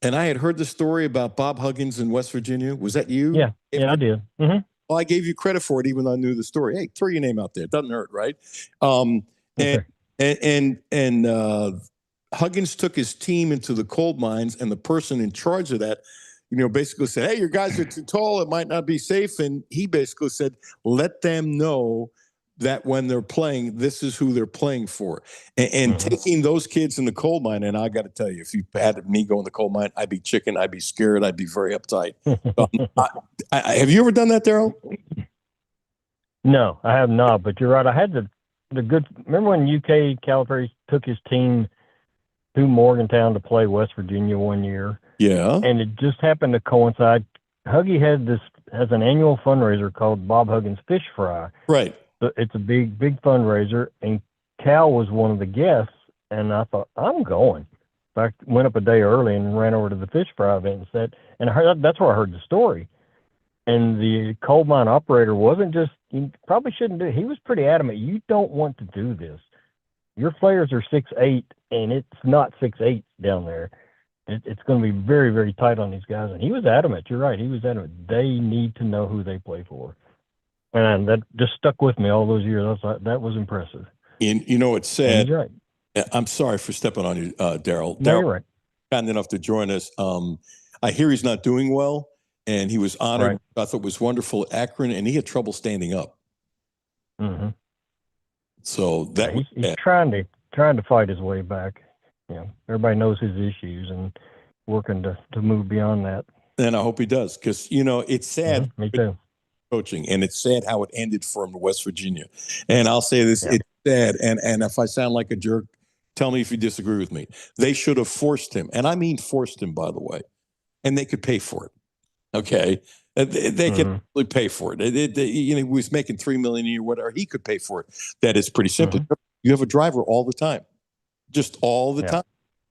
And I had heard the story about Bob Huggins in West Virginia. Was that you? Yeah, I did. Mm-hmm. Well, I gave you credit for it, even though I knew the story. Hey, throw your name out there. It doesn't hurt, right? And Huggins took his team into the coal mines, and the person in charge of that, basically said, "Hey, your guys are too tall. It might not be safe." And he basically said, "Let them know that when they're playing, this is who they're playing for." And taking those kids in the coal mine, and I got to tell you, if you had me go in the coal mine, I'd be chicken, I'd be scared, I'd be very uptight. Have you ever done that, Daryl? No, I have not, but you're right. I had the good, remember when UK Calipari took his team to Morgantown to play West Virginia one year? Yeah. And it just happened to coincide. Huggy has an annual fundraiser called Bob Huggins Fish Fry. Right. It's a big fundraiser, and Cal was one of the guests, and I thought, I'm going. In fact, went up a day early and ran over to the fish fry event that's where I heard the story. And the coal mine operator wasn't just, you probably shouldn't do it. He was pretty adamant. You don't want to do this. Your players are 6'8", and it's not 6'8" down there. It's going to be very, very tight on these guys. And he was adamant. You're right. He was adamant. They need to know who they play for. And that just stuck with me all those years. I was like, that was impressive. And it's sad. Right. I'm sorry for stepping on you, Daryl. No, you're right. Kind enough to join us. I hear he's not doing well, and he was honored. Right. I thought it was wonderful at Akron, and he had trouble standing up. Mm-hmm. So he's trying to fight his way back. Everybody knows his issues and working to move beyond that. And I hope he does, because it's sad. Mm-hmm. Me too. Coaching, and it's sad how it ended for him in West Virginia. And I'll say this, It's sad, and if I sound like a jerk, Tell me if you disagree with me. They should have forced him, and I mean forced him, by the way, and they could pay for it. Okay, they could really pay for it. He was making $3 million a year, whatever. He could pay for it. That is pretty simple. You have a driver all the time, just all the time.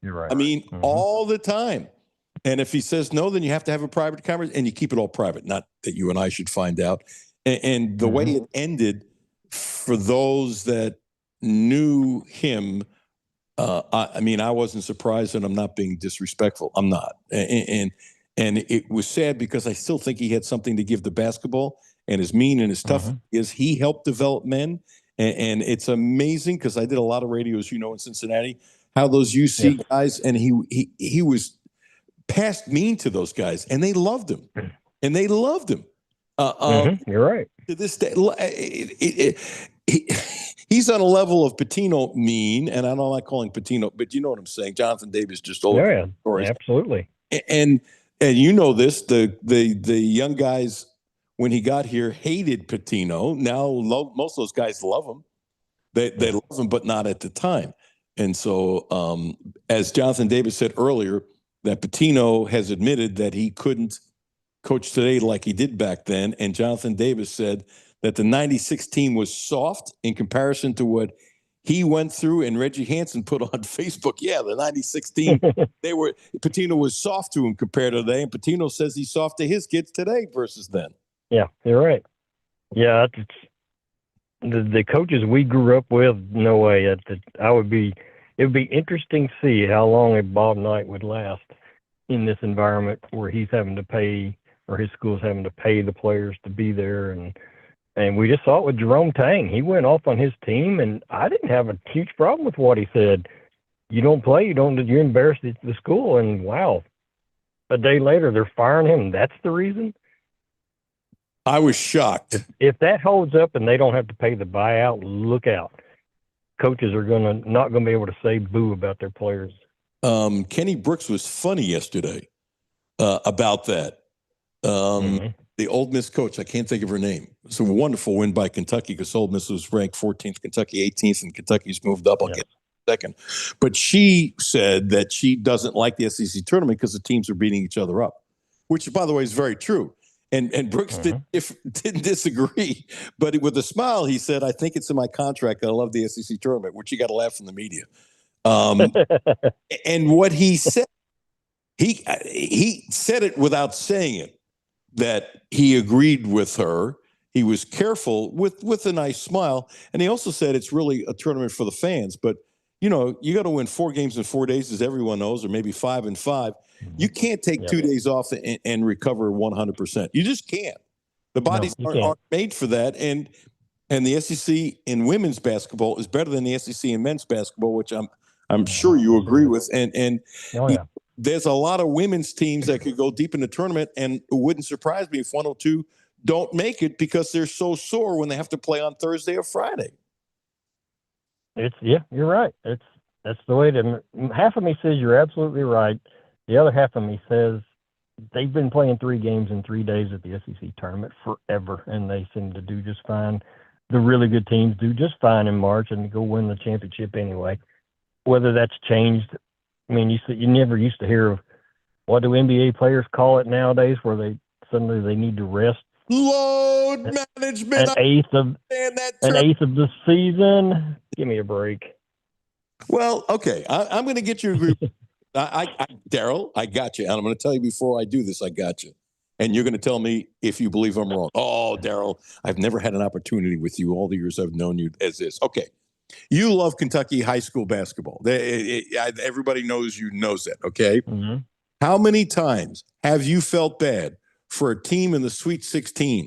You're right. I mean, all the time. And if he says no, then you have to have a private conversation, and you keep it all private. Not that you and I should find out. And the way it ended, for those that knew him, I mean, I wasn't surprised, and I'm not being disrespectful. I'm not. And it was sad because I still think he had something to give the basketball, and as mean and as tough as he helped develop men. And it's amazing because I did a lot of radios, in Cincinnati, how those UC guys, and he was past mean to those guys, and they loved him. And they loved him. You're right. To this day, he's on a level of Pitino mean, and I'm not calling Pitino, but you know what I'm saying. Jonathan Davis just told stories. Absolutely. And you know this, the young guys when he got here hated Pitino. Now most of those guys love him. They love him, but not at the time. And so, as Jonathan Davis said earlier, that Pitino has admitted that he couldn't coach today like he did back then. And Jonathan Davis said that the 96 team was soft in comparison to what he went through, and Reggie Hansen put on Facebook, the 96 team, Pitino was soft to him compared to today. And Pitino says he's soft to his kids today versus then. Yeah, you're right. Yeah, the coaches we grew up with, no way. It would be interesting to see how long a Bob Knight would last in this environment where he's having to pay, or his school's having to pay the players to be there. And we just saw it with Jerome Tang. He went off on his team, and I didn't have a huge problem with what he said. You don't play, you're embarrassed at the school, and wow, a day later they're firing him. That's the reason. I was shocked. If that holds up and they don't have to pay the buyout, look out. Coaches are not gonna be able to say boo about their players. Kenny Brooks was funny yesterday about that. The Ole Miss coach, I can't think of her name. It's a wonderful win by Kentucky because Ole Miss was ranked 14th, Kentucky 18th, and Kentucky's moved up. I'll get second. But she said that she doesn't like the SEC tournament because the teams are beating each other up, which, by the way, is very true. And Brooks didn't disagree, but with a smile, he said, "I think it's in my contract that I love the SEC tournament," which you got to laugh from the media. And what he said, he said it without saying it, that he agreed with her. He was careful with a nice smile. And he also said it's really a tournament for the fans. But, you got to win 4 games in 4 days, as everyone knows, or maybe 5 in 5. You can't take 2 days off and recover 100%. You just can't. The bodies aren't made for that. And the SEC in women's basketball is better than the SEC in men's basketball, which I'm sure you agree with. And there's a lot of women's teams that could go deep in the tournament, and it wouldn't surprise me if 1 or 2 don't make it because they're so sore when they have to play on Thursday or Friday. You're right. That's the way half of me says you're absolutely right. The other half of me says they've been playing 3 games in 3 days at the SEC tournament forever, and they seem to do just fine. The really good teams do just fine in March and go win the championship anyway. Whether that's changed, I mean, you never used to hear of, what do NBA players call it nowadays, where they suddenly need to rest? Load management. An eighth of the season. Give me a break. Well, okay, I'm going to get you to agree. Daryl, I got you. And I'm going to tell you before I do this, I got you. And you're going to tell me if you believe I'm wrong. Oh, Daryl, I've never had an opportunity with you all the years I've known you as this. Okay. You love Kentucky high school basketball. Everybody knows that, okay? Mm-hmm. How many times have you felt bad for a team in the Sweet 16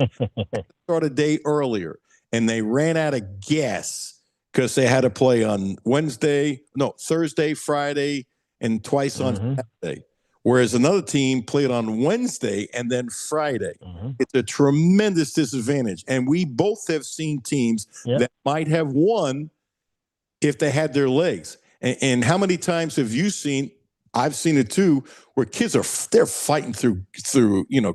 start a day earlier and they ran out of gas because they had to play on Thursday, Friday, and twice on Saturday, whereas another team played on Wednesday and then Friday. It's a tremendous disadvantage. And we both have seen teams that might have won if they had their legs. And how many times have you seen I've seen it too, where kids they're fighting through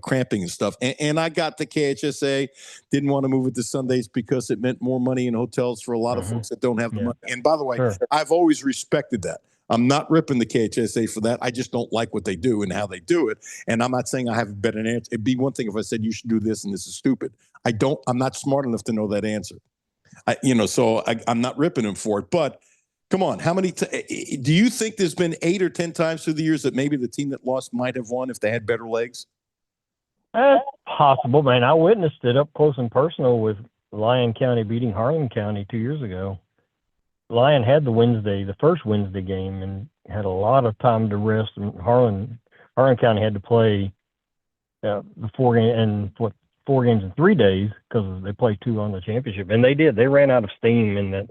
cramping and stuff. And I got the KHSA, didn't want to move it to Sundays because it meant more money in hotels for a lot of folks that don't have the money. And by the way, I've always respected that. I'm not ripping the KHSA for that. I just don't like what they do and how they do it. And I'm not saying I have a better answer. It'd be one thing if I said you should do this and this is stupid. I'm not smart enough to know that answer. So I'm not ripping them for it. But come on, how many? Do you think there's been 8 or 10 times through the years that maybe the team that lost might have won if they had better legs? Possible, man. I witnessed it up close and personal with Lyon County beating Harlan County 2 years ago. Lyon had the first Wednesday game, and had a lot of time to rest. And Harlan County had to play the 4 games in 3 days because they played 2 on the championship, and they did. They ran out of steam in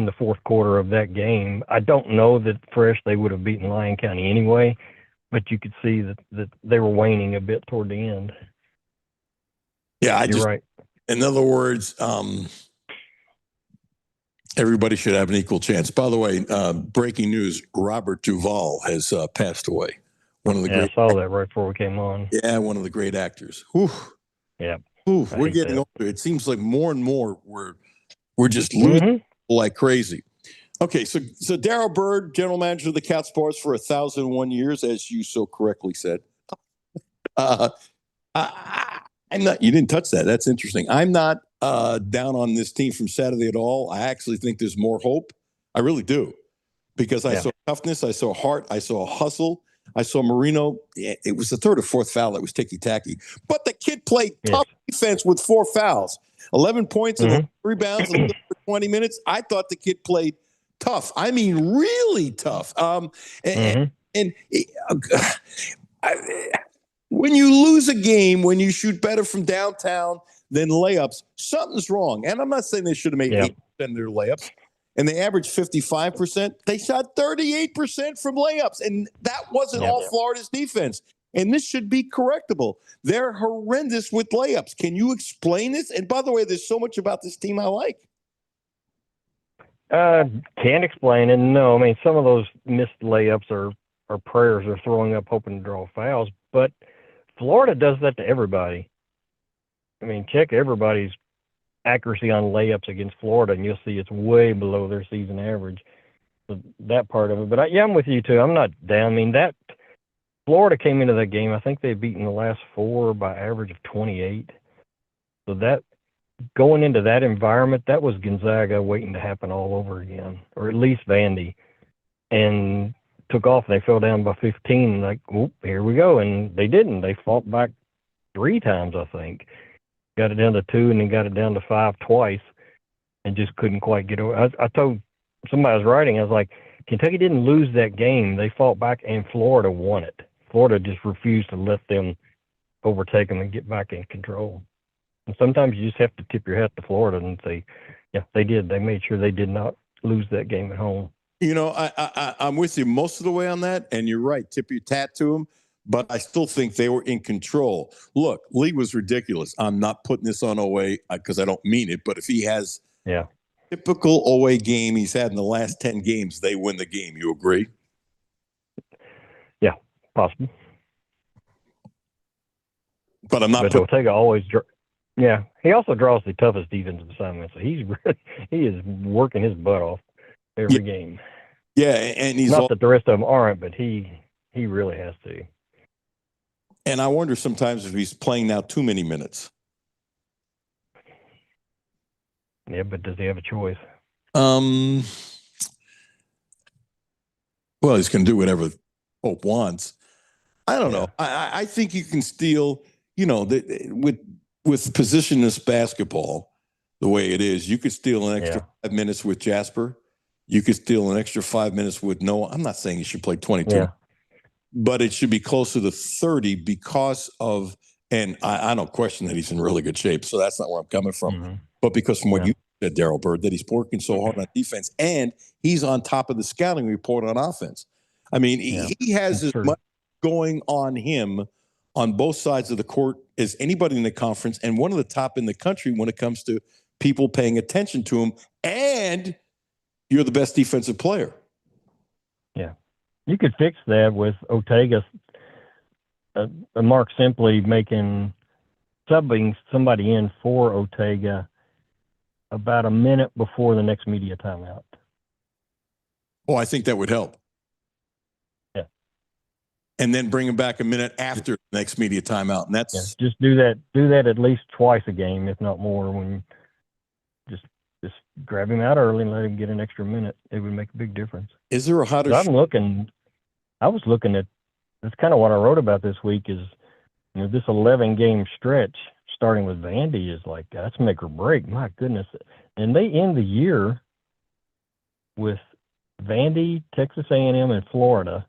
the fourth quarter of that game. I don't know that fresh they would have beaten Lyon County anyway, but you could see that they were waning a bit toward the end. Yeah, You're right. In other words, everybody should have an equal chance. By the way, breaking news: Robert Duvall has passed away. One of the great. I saw that right before we came on. Yeah, one of the great actors. Whew. Yeah. Whew. We're getting older. It seems like more and more we're just losing like crazy. Okay, so Darryl Bird, general manager of the Cat Spars for 1,001 years, as you so correctly said. I'm not. You didn't touch that. That's interesting. I'm not down on this team from Saturday at all. I actually think there's more hope. I really do, because I saw toughness, I saw heart, I saw hustle, I saw Marino. It was the third or fourth foul that was ticky-tacky, but the kid played tough defense with 4 fouls, 11 points and 11 rebounds in 20 minutes. I thought the kid played tough. I mean, really tough. When you lose a game, when you shoot better from downtown than layups, something's wrong. And I'm not saying they should have made 8% of their layups, and they averaged 55%. They shot 38% from layups, and that wasn't all Florida's defense. And this should be correctable. They're horrendous with layups. Can you explain this? And by the way, there's so much about this team I like. Can't explain it. No, I mean, some of those missed layups are prayers are throwing up hoping to draw fouls, but Florida does that to everybody. I mean, check everybody's accuracy on layups against Florida, and you'll see it's way below their season average. So that part of it. But I'm with you too. I'm not down. I mean, that Florida came into that game, I think they've beaten the last 4 by average of 28. So that going into that environment, that was Gonzaga waiting to happen all over again, or at least Vandy, and took off. They fell down by 15. Like, whoop, here we go. And they didn't. They fought back 3 times, I think. Got it down to 2 and then got it down to 5 twice, and just couldn't quite get over. I told somebody I was writing, I was like, Kentucky didn't lose that game. They fought back, and Florida won it. Florida just refused to let them overtake them and get back in control. And sometimes you just have to tip your hat to Florida and say, yeah, they did. They made sure they did not lose that game at home. You know, I'm with you most of the way on that, and you're right. Tip your hat to them, but I still think they were in control. Look, Lee was ridiculous. I'm not putting this on OA because I don't mean it, but if he has typical OA game he's had in the last 10 games, they win the game. You agree? Yeah, possible. But I'm not. But Ortega always. Yeah, he also draws the toughest defensive assignments. So he is working his butt off every game. Yeah, and he's not that the rest of them aren't, but he really has to. And I wonder sometimes if he's playing now too many minutes. Yeah, but does he have a choice? Well, he's going to do whatever Pope wants. I don't know. I think you can steal. You know, with positionless basketball, the way it is, you could steal an extra 5 minutes with Jasper. You could steal an extra 5 minutes with Noah. I'm not saying he should play 22, but it should be closer to 30 because of, and I don't question that he's in really good shape. So that's not where I'm coming from. But because from what you said, Darryl Bird, that he's working so hard on defense and he's on top of the scouting report on offense. I mean, he has as much going on him on both sides of the court as anybody in the conference, and one of the top in the country when it comes to people paying attention to him. And you're the best defensive player. You could fix that with Ortega, Mark simply subbing somebody in for Ortega about a minute before the next media timeout. Oh, I think that would help. Yeah. And then bring him back a minute after the next media timeout. And that's just do that at least twice a game, if not more. When just grab him out early and let him get an extra minute. It would make a big difference. Is there a hotter? I was looking at. That's kind of what I wrote about this week. Is this 11-game stretch starting with Vandy is like that's make or break. My goodness, and they end the year with Vandy, Texas A&M, and Florida.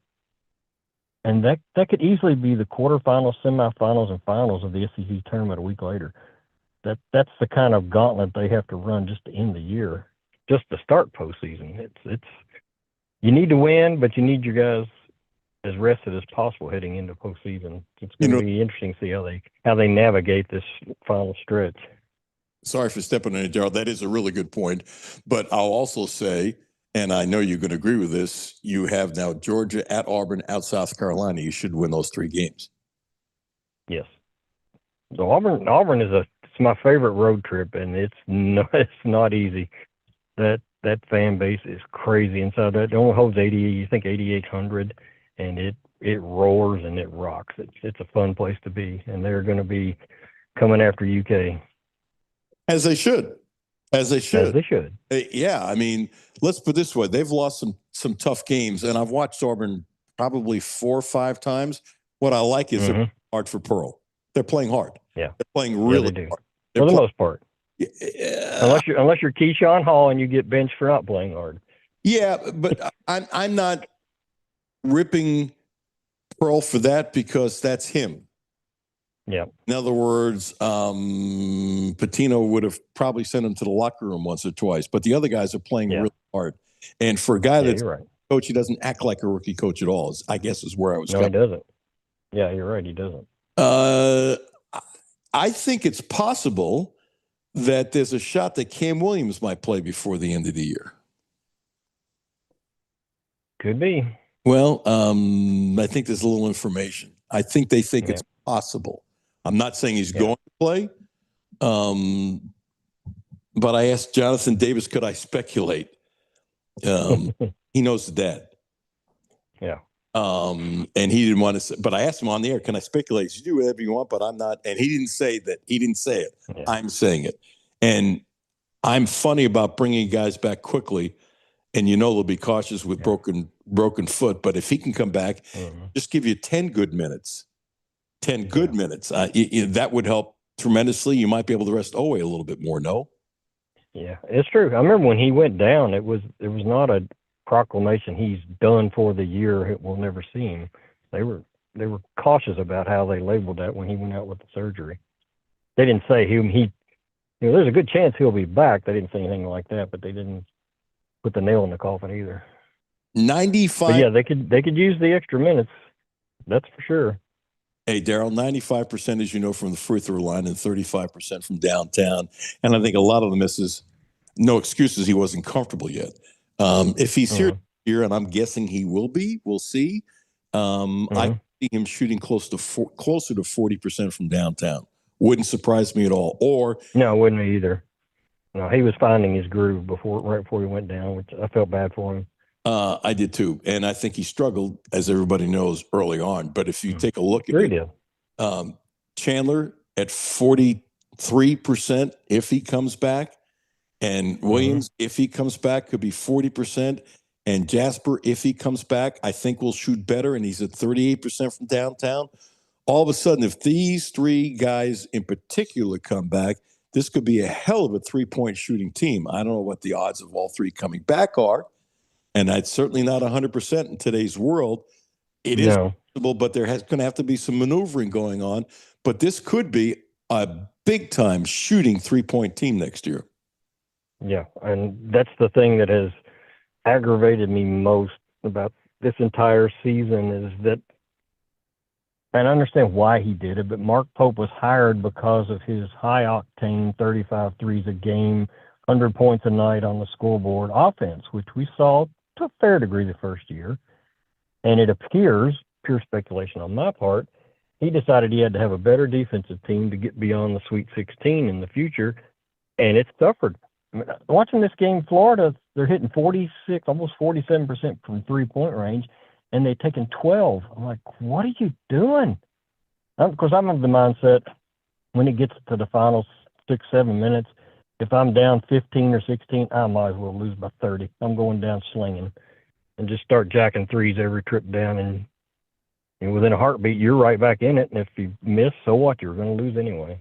And that could easily be the quarterfinals, semifinals, and finals of the SEC tournament a week later. That's the kind of gauntlet they have to run just to end the year, just to start postseason. It's you need to win, but you need your guys as rested as possible heading into postseason. It's going to be interesting to see how they navigate this final stretch. Sorry for stepping on it, Gerald. That is a really good point. But I'll also say, and I know you're going to agree with this, you have now Georgia at Auburn, at South Carolina. You should win those 3 games. Yes. So Auburn is it's my favorite road trip, and it's not easy. That fan base is crazy inside. That only holds 8,800, and it roars and it rocks. It's a fun place to be, and they're going to be coming after UK. As they should. Yeah, I mean, let's put it this way. They've lost some tough games, and I've watched Auburn probably 4 or 5 times. What I like is they're hard for Pearl. They're playing hard. Yeah. They're playing really hard. For the most part. Yeah. Unless you're Keyshawn Hall and you get benched for not playing hard. Yeah, but I'm not ripping Pearl for that because that's him. Yeah. In other words, Patino would have probably sent him to the locker room once or twice, but the other guys are playing really hard. And for a guy that's right. coach, he doesn't act like a rookie coach at all. I guess is where I was. No, he doesn't. Yeah, you're right. He doesn't. I think it's possible that there's a shot that Cam Williams might play before the end of the year. Could be. Well, I think there's a little information. I think they think it's possible. I'm not saying he's going to play, but I asked Jonathan Davis, could I speculate? He knows the dad. Yeah. And he didn't want to say, but I asked him on the air, can I speculate? You do whatever you want, but I'm not. And he didn't say that. He didn't say it. Yeah. I'm saying it. And I'm funny about bringing guys back quickly. And they'll be cautious with broken foot. But if he can come back, just give you 10 good minutes. 10 good minutes. That would help tremendously. You might be able to rest Owe a little bit more, no? Yeah, it's true. I remember when he went down, it was not a proclamation he's done for the year. We'll never see him. They were cautious about how they labeled that when he went out with the surgery. They didn't say he there's a good chance he'll be back. They didn't say anything like that, but they didn't put the nail in the coffin either. 95. But yeah, they could use the extra minutes. That's for sure. Hey, Daryl, 95%, as you know, from the free throw line and 35% from downtown. And I think a lot of the misses, no excuses, he wasn't comfortable yet. If he's here, and I'm guessing he will be, we'll see. I see him shooting closer to 40% from downtown. Wouldn't surprise me at all. No, wouldn't me either. No, he was finding his groove right before he went down, which I felt bad for him. I did too. And I think he struggled, as everybody knows, early on. But if you take a look at it, Chandler at 43%, if he comes back, and Williams, if he comes back, could be 40%. And Jasper, if he comes back, I think will shoot better. And he's at 38% from downtown. All of a sudden, if these 3 guys in particular come back, this could be a hell of a 3-point shooting team. I don't know what the odds of all 3 coming back are. And that's certainly not 100% in today's world. It is possible, but there going to have to be some maneuvering going on. But this could be a big-time shooting 3-point team next year. Yeah, and that's the thing that has aggravated me most about this entire season is that, and I understand why he did it, but Mark Pope was hired because of his high-octane 35 threes a game, 100 points a night on the scoreboard offense, which we saw to a fair degree the first year. And it appears, pure speculation on my part, he decided he had to have a better defensive team to get beyond the Sweet 16 in the future, and it's suffered. I mean, watching this game, Florida, they're hitting 46, almost 47% from three-point range, and they're taking 12. I'm like, what are you doing? Of course, I'm of the mindset when it gets to the final 6-7 minutes, if I'm down 15 or 16, I might as well lose by 30. I'm going down slinging and just start jacking threes every trip down, and within a heartbeat, you're right back in it. And if you miss, so what? You're going to lose anyway.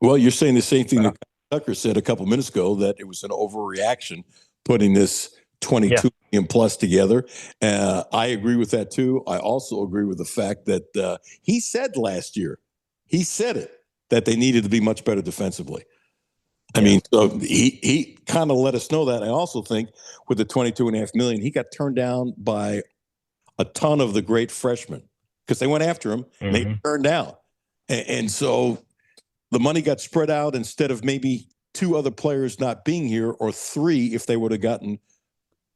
Well, you're saying the same thing that Tucker said a couple minutes ago, that it was an overreaction putting this 22 million plus together. I agree with that too. I also agree with the fact that he said last year, that they needed to be much better defensively. I mean, so he kind of let us know that. I also think with the 22.5 million, he got turned down by a ton of the great freshmen because they went after him and they turned down. And so the money got spread out instead of maybe two other players not being here, or three if they would have gotten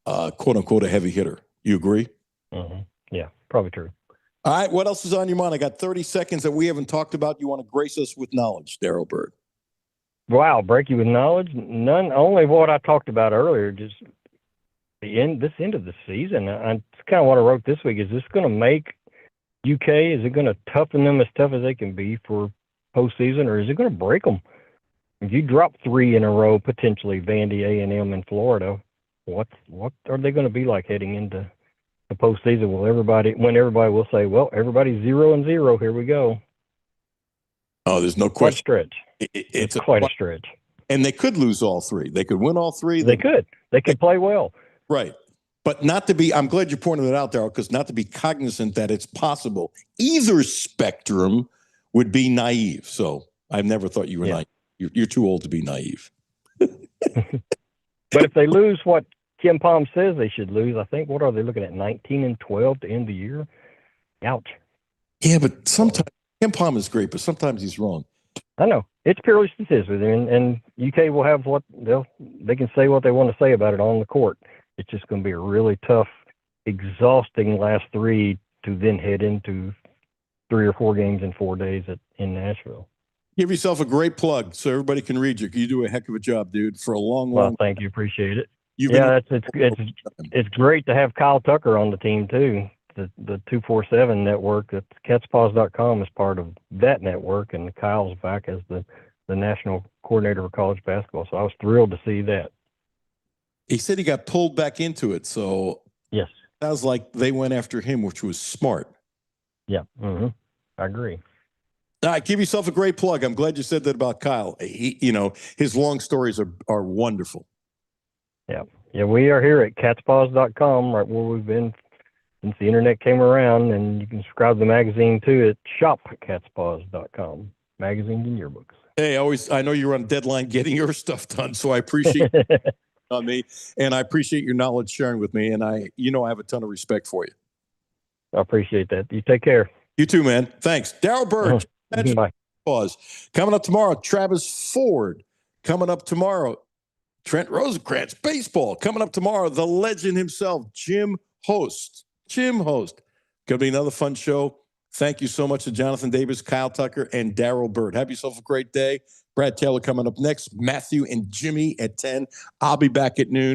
quote unquote a heavy hitter. You agree? Yeah, probably true. All right. What else is on your mind? I got 30 seconds that we haven't talked about. You want to grace us with knowledge, Darryl Bird? Wow, break you with knowledge? None, only what I talked about earlier, just this end of the season. That's kind of what I wrote this week. Is this going to make UK, is it going to toughen them as tough as they can be for postseason, or is it going to break them? If you drop 3 in a row, potentially Vandy, A&M, and Florida, what are they going to be like heading into the postseason? When everybody will say, well, everybody's 0-0, here we go. Oh, there's no question. Quite a stretch. It's quite a stretch. And they could lose all 3. They could win all 3. They could play well. Right. But not to be, I'm glad you pointed it out, Darryl, because not to be cognizant that it's possible. Either spectrum would be naive. So I've never thought you were naive. You're too old to be naive. But if they lose what Kim Palm says they should lose, I think, what are they looking at, 19-12 to end the year? Ouch. Yeah, but sometimes Kim Palm is great, but sometimes he's wrong. I know. It's purely statistics, and UK will have they can say what they want to say about it on the court. It's just going to be a really tough, exhausting last 3 to then head into 3 or 4 games in 4 days in Nashville. Give yourself a great plug so everybody can read you. You do a heck of a job, dude, for a long Well, time. thank you. Appreciate it. It's great to have Kyle Tucker on the team, too. The 247 network, that's catspaws.com, is part of that network, and Kyle's back as the national coordinator for college basketball. So I was thrilled to see that. He said he got pulled back into it. So yes, sounds like they went after him, which was smart. Yeah, I agree. All right, give yourself a great plug. I'm glad you said that about Kyle. His long stories are wonderful. Yeah, we are here at catspaws.com, right where we've been since the internet came around, and you can subscribe to the magazine too at shop@catspaws.com. Magazines and yearbooks. Hey, I know you're on deadline getting your stuff done, so I appreciate it on me, and I appreciate your knowledge sharing with me, and I have a ton of respect for you. I appreciate that. You take care. You too, man. Thanks. Darryl Bird. Bye. Pause. Coming up tomorrow, Travis Ford. Coming up tomorrow, Trent Rosencrantz. Baseball. Coming up tomorrow, the legend himself, Jim Host. Going to be another fun show. Thank you so much to Jonathan Davis, Kyle Tucker, and Darryl Bird. Have yourself a great day. Brad Taylor coming up next. Matthew and Jimmy at 10. I'll be back at noon.